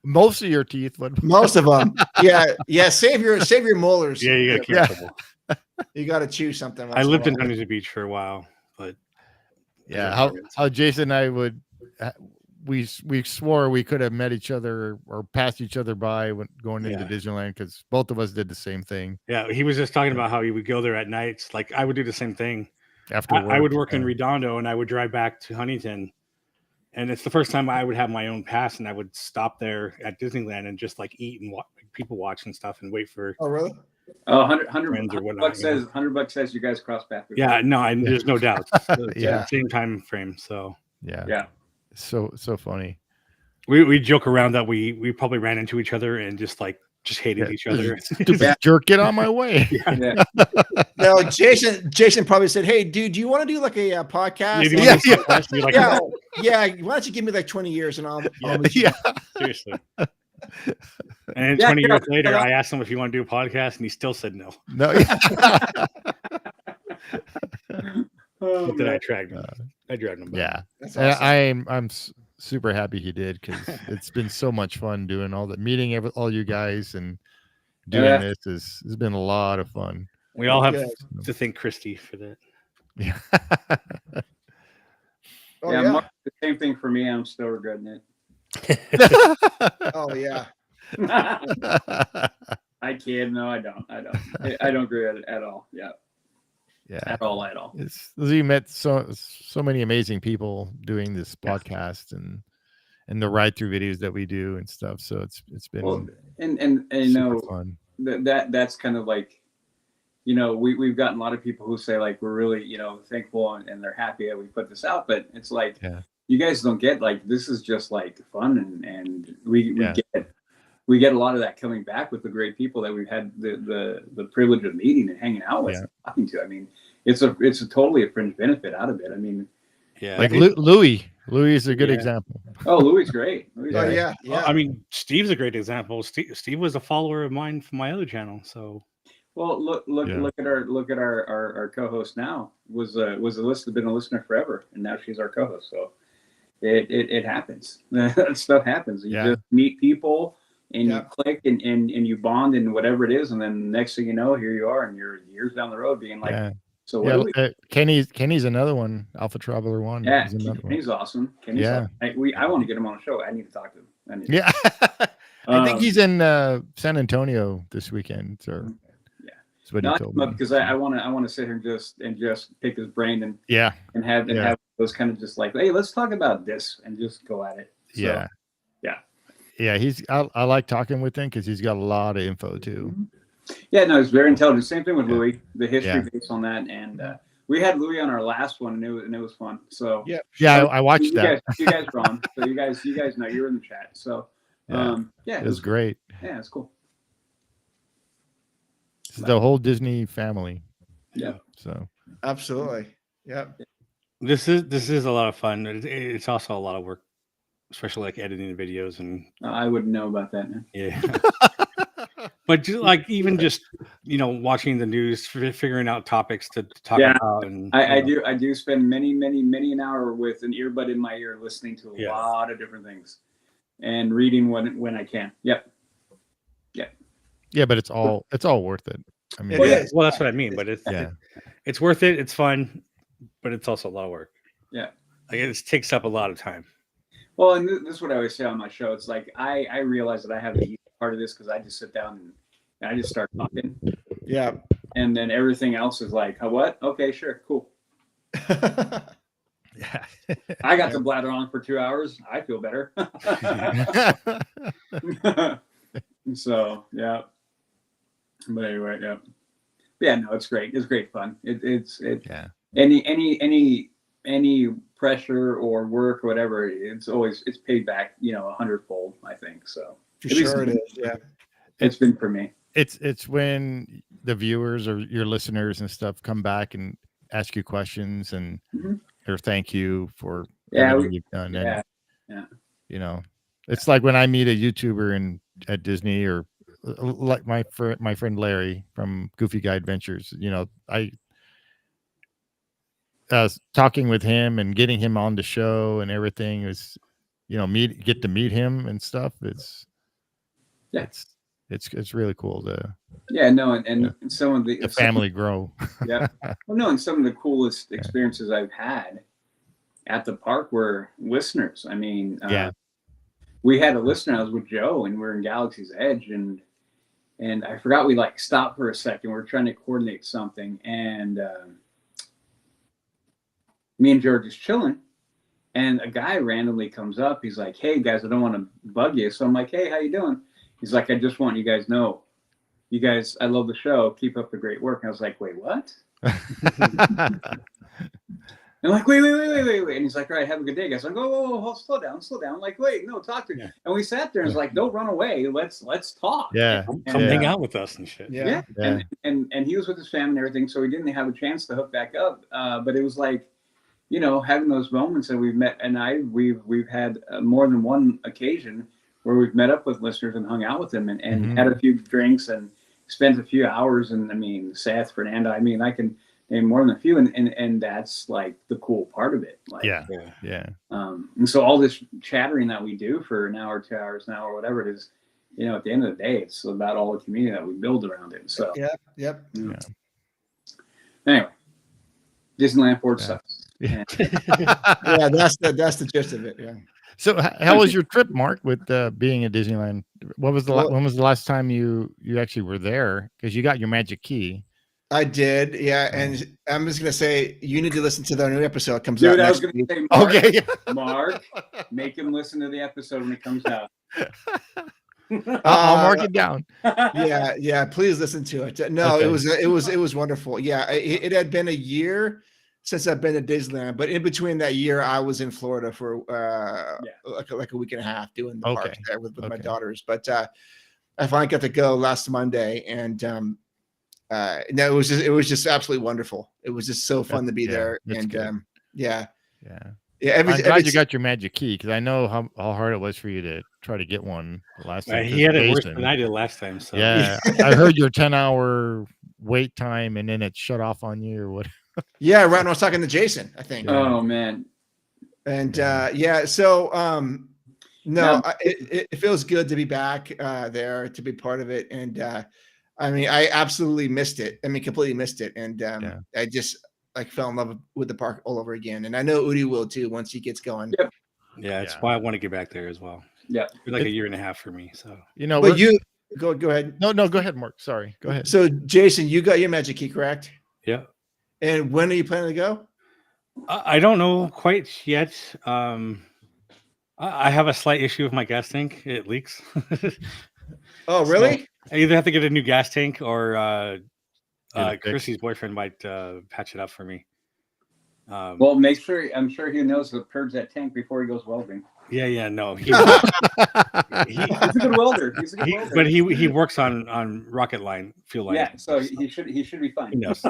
Most of your teeth would. Most of them. Yeah. Save your molars. Yeah, you got to keep You got to chew something. I lived in Huntington Beach for a while, but yeah, how Jason and I would, we swore we could have met each other or passed each other by when going into Disneyland, because both of us did the same thing. Yeah, he was just talking about how he would go there at nights. Like I would do the same thing. After work, I would work in Redondo, and I would drive back to Huntington, and it's the first time I would have my own pass, and I would stop there at Disneyland and just eat and people watch and stuff and wait for. Oh really? Oh, $100 says you guys cross paths. Yeah, no, there's no doubt. It's same time frame. So yeah. So funny. We joke around that we probably ran into each other and just hated each other. Stupid jerk, get on my way. Yeah. No, Jason probably said, "Hey, dude, do you want to do like a podcast?" Maybe yeah. Why don't you give me 20 years and I'll seriously. And then Yeah, 20 yeah, years later, yeah. I asked him if he wanted to do a podcast, and he still said no. No. Oh, But then I man. dragged him. I dragged him back. Yeah. That's And awesome. I'm super happy he did, because it's been so much fun doing meeting all you guys and doing Yeah. this has been a lot of fun. We all have Good. to thank Christy for that. Yeah. Oh Yeah, yeah. Mark, the same thing for me. I'm still regretting it. Oh yeah. I kid. No, I don't. I don't agree at all. Yeah, Yeah. at all. It's we met so many amazing people doing this podcast and the ride through videos that we do and stuff. So it's been Well, and you super know fun. that's kind of like, you know, we've gotten a lot of people who say like we're really, you know, thankful and they're happy that we put this out, but it's like, Yeah. you guys don't get, like, this is just like fun, and we Yeah. get a lot of that coming back with the great people that we've had the privilege of meeting and hanging out with Yeah. and talking to. I mean, it's a totally a fringe benefit out of it. I mean, Yeah. Like Louis is a good Yeah. example. oh, Louis great. Louis Oh great. yeah. Well, Yeah. I mean, Steve's a great example. Steve was a follower of mine from my other channel. So Well, look Yeah. at our co-host now. Was been a listener forever, and now she's our co-host. So it happens. That stuff happens. You Yeah. just meet people and Yeah. you click and you bond and whatever it is, and then next thing you know, here you are, and you're years down the road being like, Yeah. so what do we? Kenny's another one. Alpha Traveler 1. Yeah, is another one. Kenny's awesome. Kenny's Yeah. awesome. I want to get him on the show. I need to talk to him. Yeah. I think Um, he's in San Antonio this weekend. Or Yeah. that's what he not told me. because I want to sit here and just pick his brain and Yeah. have Yeah. have those kind of just like, hey, let's talk about this and just go at it. So, Yeah. yeah. Yeah. I like talking with him because he's got a lot of info too. Yeah, no, it's very intelligent. Same thing with Yeah. Louis, the history Yeah. based on that, and we had Louis on our last one, and it was fun. So Yeah. Yeah. I watched you that. you guys were on, so you guys know you're in the chat. So yeah, It was great. Yeah, it's cool. It's the whole Disney family. Yeah. So Absolutely. Yeah. this is a lot of fun. It's also a lot of work, especially like editing the videos and I wouldn't know about that, man. yeah. But just, like even just watching the news, figuring out topics to talk Yeah. about, and I do spend many an hour with an earbud in my ear, listening to a Yeah. lot of different things, and reading when I can. Yep. yeah, but it's all worth it. I mean, It is. Well, that's what I mean. But yeah. it's worth it. It's fun, but it's also a lot of work. Yeah. Like it takes up a lot of time. Well, and this is what I always say on my show. It's like I realize that I have the easy part of this because I just sit down and I just start talking, Yeah. and then everything else is like, what? Okay, sure, cool. Yeah. I got to blather on for 2 hours. I feel better. So yeah. But anyway, yeah. Yeah, no, it's great. It's great fun. It's Yeah. any pressure or work or whatever, it's paid back, 100-fold, I think. So For At least sure it is. Yeah. it's been for me. It's when the viewers or your listeners and stuff come back and ask you questions and Mhm. or thank you for Yeah, everything you've done. Yeah. It's like when I meet a YouTuber at Disney or like my friend Larry from Goofy Guy Adventures. I talking with him and getting him on the show and everything is, get to meet him and stuff. It's really cool to Yeah, no, and some of the family grow. Yeah. Well, no, and some of the coolest experiences I've had at the park were listeners. I mean, Yeah. We had a listener. I was with Joe, and we're in Galaxy's Edge, and I forgot we stopped for a second. We are trying to coordinate something, and me and George is chilling, and a guy randomly comes up. He's like, "Hey guys, I don't want to bug you." So I'm like, "Hey, how you doing?" He's like, "I just want you guys to know, you guys, I love the show. Keep up the great work." And I was like, "Wait, what?" I'm like, wait. And he's like, all right, have a good day, guys. I'm like, whoa, slow down. I'm like, wait, no, talk to me. Yeah. And we sat there and was like, don't run away. Let's talk. Yeah. Come And, hang out with us and shit. Yeah. Yeah. And he was with his family and everything, so we didn't have a chance to hook back up. But it was like, having those moments that we've met, and we've had more than one occasion where we've met up with listeners and hung out with them and Mhm. had a few drinks and spent a few hours. And I mean, Seth, Fernanda, I mean, I can name more than a few, and that's like the cool part of it. Like, Yeah. Yeah. Yeah. and so all this chattering that we do for an hour, 2 hours now, or whatever it is, you know, at the end of the day, it's about all the community that we build around it. So Yep. Yep. anyway, Disneyland Forward Yeah. sucks. Yeah. Yeah, that's the gist of it. Yeah. So how was your trip, Mark, with being at Disneyland? What was Well- when was the last time you actually were there? Because you got your magic key. I did, yeah, and I'm just gonna say you need to listen to the new episode. It comes Dude, out I was next going to week. say, Mark, Okay. Mark, make him listen to the episode when it comes out. I'll mark it down. Yeah. Please listen to it. No, Okay. it was wonderful. Yeah, it had been a year since I've been to Disneyland, but in between that year, I was in Florida for like a week and a half doing the parks there with my Okay. daughters. But I finally got to go last Monday, and no, it was just absolutely wonderful. It was just so fun to be there, that's and good. yeah. I'm glad you got your magic key because I know how hard it was for you to try to get one last time. He had it worse Jason- than I did last time. So Yeah, I heard your 10-hour wait time and then it shut off on you or what? Yeah, right. When I was talking to Jason, I think. Oh man. And so no, it feels good to be back there, to be part of it. And I mean, I absolutely missed it. I mean, completely missed it. And I just like fell in love with the park all over again. And I know Udi will too once he gets going. Yep. Yeah, it's why I want to get back there as well. Yeah. It's been like a year and a half for me. So You know, But you go ahead. no, go ahead, Mark. Sorry, go ahead. So Jason, you got your magic key, correct? yeah, And when are you planning to go? I don't know quite yet. I have a slight issue with my gas tank; it leaks. Oh, really? I either have to get a new gas tank or Get it fixed. Chrissy's boyfriend might patch it up for me. Well, make sure. I'm sure he knows to purge that tank before he goes welding. no, He's a good welder. He's a good welder. but he works on rocket line fuel line. Yeah, so he should be fine. He knows.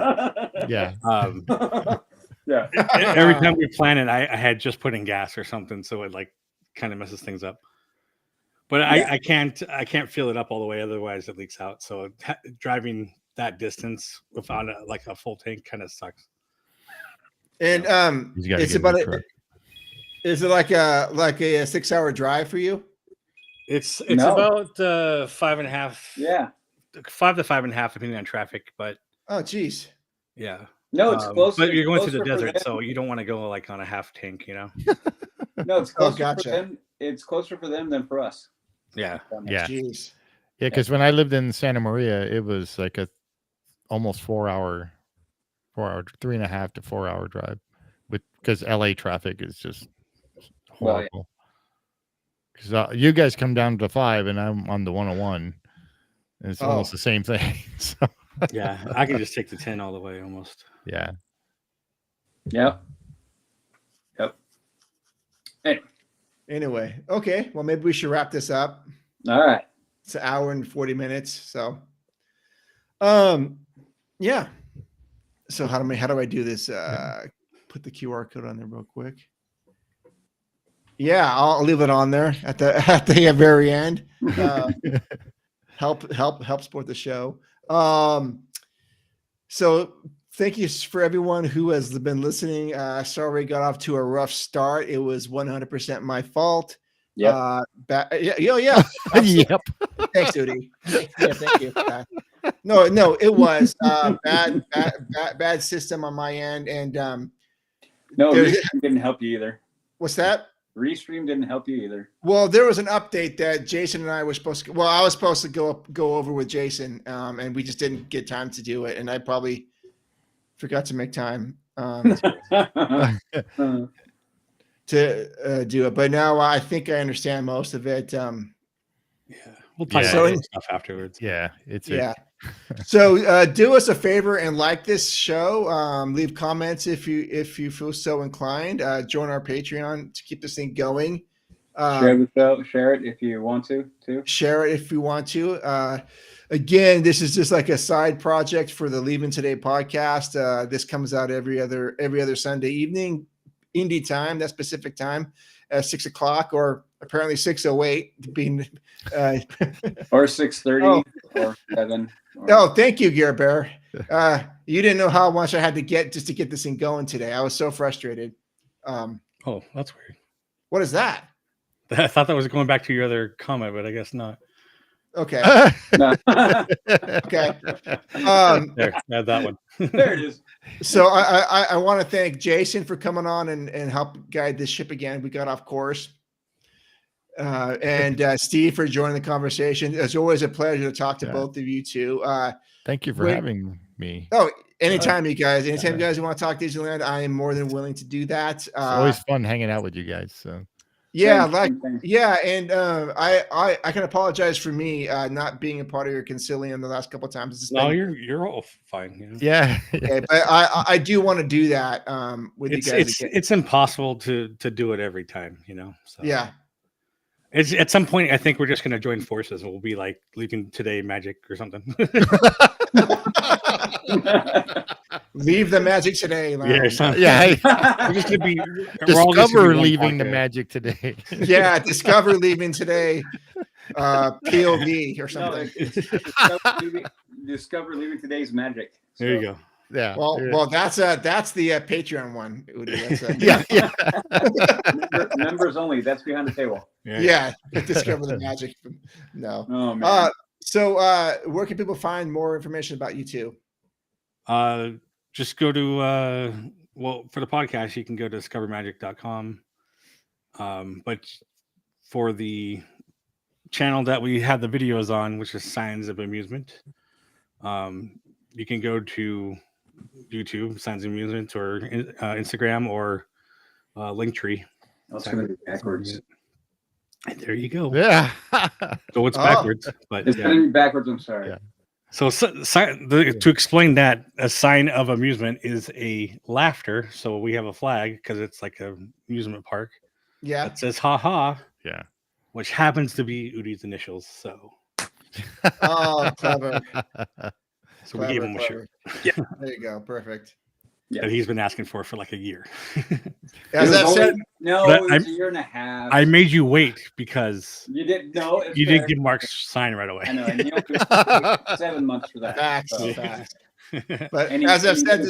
Yeah. Yeah. Every time we plan it, I had just put in gas or something, so it like kind of messes things up. But I can't fill it up all the way, otherwise it leaks out. So driving that distance without a full tank kind of sucks. And He's gotta it's get a about new it. truck. Is it like a 6-hour drive for you? It's No. about 5.5. Yeah. 5 to 5.5 depending on traffic, but Oh, geez. yeah. No, it's closer. But you're going through the closer for desert, them. so you don't want to go like on a half tank, you know? No, it's Oh, closer gotcha. for them. It's closer for them than for us. Yeah. Yeah. Jeez. Yeah, because when I lived in Santa Maria, it was like a almost 4-hour, 3.5 to 4-hour drive, because LA traffic is just Well, yeah. horrible. Because you guys come down to 5, and I'm on the 101. And it's almost the same thing. So Yeah. I can just take the 10 all the way almost. yeah, Yep. Anyway, okay. Well, maybe we should wrap this up. All right. It's an hour and 40 minutes. So, yeah. So how do I do this? Put the QR code on there real quick. Yeah, I'll leave it on there at the very end. Help support the show. So thank you for everyone who has been listening. Sorry we got off to a rough start. It was 100% my fault. Yep. Yeah. yep. Thanks, Udi. Yeah, thank you. No, it was bad system on my end. And No, there's- Restream didn't help you either. what's that? Restream didn't help you either. Well, there was an update that Jason and I were supposed to. Well, I was supposed to go over with Jason, and we just didn't get time to do it, and I probably forgot to make time to do it. But now I think I understand most of it. Yeah. We'll talk Yeah. about this stuff afterwards. Yeah, it's Yeah. So do us a favor and like this show. Leave comments if you feel so inclined. Join our Patreon to keep this thing going. Share the show. Share it if you want to too. Share it if you want to. Again, this is just like a side project for the Leaving Today podcast. This comes out every other Sunday evening. Indy time, that specific time, 6 o'clock, or apparently 6:08, being Or 6:30 or 7. Oh, thank you, Gear Bear. You didn't know how much I had to get just to get this thing going today. I was so frustrated. Oh, that's weird. What is that? I thought that was going back to your other comment, but I guess not. Okay. No. Okay. There, add that one. There it is. So I want to thank Jason for coming on and help guide this ship again. We got off course. And Steve for joining the conversation. It's always a pleasure to talk to both of you two. Thank you for having me. Oh, anytime, you guys. Anytime you guys want to talk Disneyland, I am more than willing to do that. It's always fun hanging out with you guys. So yeah, and I can apologize for me not being a part of your concilium the last couple of times. No, you're all fine. You know? Yeah. Okay, but I do want to do that with you guys. It's impossible to do it every time, you know. So. Yeah. It's at some point, I think we're just going to join forces. We'll be like Leaving Today Magic or something. Leave the magic today. Yeah. We're just going to be Discover Leaving the Magic Today. Yeah. Discover Leaving Today. POV or something. No, discover Leaving Today's Magic. So. There you go. Yeah. Well, that's the Patreon one. Members only. That's behind the table. Yeah. Discover the magic. No. Oh man. So where can people find more information about you two? Just go to for the podcast, you can go to discovermagic.com. But for the channel that we have the videos on, which is Signs of Amusement, you can go to YouTube, Signs of Amusement, or Instagram, or Linktree. That's going to be backwards. And there you go. Yeah. So it's backwards, but it's going backwards. I'm sorry. Yeah. So to explain that, a sign of amusement is a laughter. So we have a flag because it's like an amusement park. Yeah. It says "ha ha." Yeah. Which happens to be Udi's initials. So. Oh, clever. So we gave him a shirt. Yeah. There you go. Perfect. Yeah. That he's been asking for like a year. As I've said, no, it was a year and a half. I made you wait because you didn't know. You didn't give Mark's sign right away. I know, and you know, 7 months for that. Facts. So. Facts. But as I've said,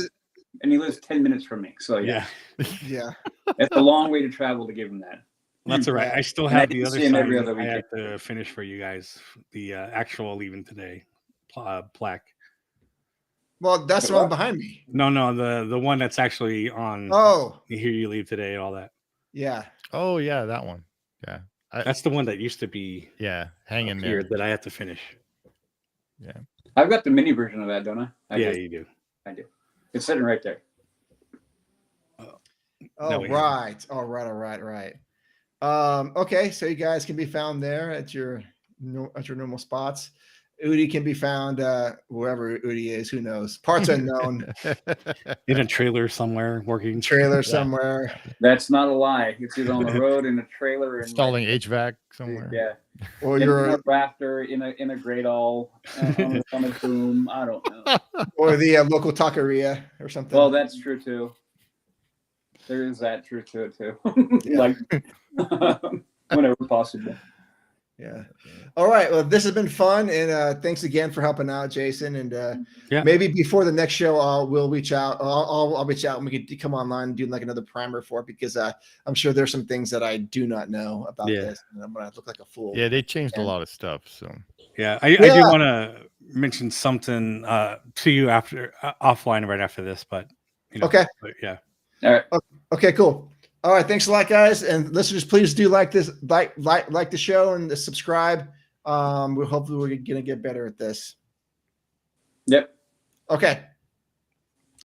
and he lives 10 minutes from me. So yeah. It's a long way to travel to give him that. That's all right. I still have the other sign every other I have to finish for you guys. The actual Leaving Today plaque. Well, that's the one behind me. No, the one that's actually on. Oh, Here You Leave Today and all that. Yeah. Oh yeah, that one. Yeah. That's the one that used to be. Yeah, hanging here there that I have to finish. Yeah. I've got the mini version of that, don't I? Yeah, you do. I do. It's sitting right there. Oh, right. Oh, right. Okay, so you guys can be found there at your normal spots. Udi can be found wherever Udi is. Who knows? Parts unknown. In a trailer somewhere, working. Somewhere. That's not a lie. It's either on the road in a trailer, installing HVAC somewhere. Yeah. Or you're a rafter in a great all on a boom. I don't know. Or the local taqueria or something. Well, that's true too. There is that truth to it too. Like whenever possible. Yeah. All right. Well, this has been fun, and thanks again for helping out, Jason. And maybe before the next show, we'll reach out. I'll reach out and we can come online and do like another primer for it, because I'm sure there's some things that I do not know about this, and I'm gonna look like a fool. Yeah, they changed a lot of stuff. So I do want to mention something to you after offline right after this, but okay. But, yeah. All right. Okay. Cool. All right, thanks a lot, guys, and listeners. Please do like this, like the show, and subscribe. Hopefully we're gonna get better at this. Yep. Okay.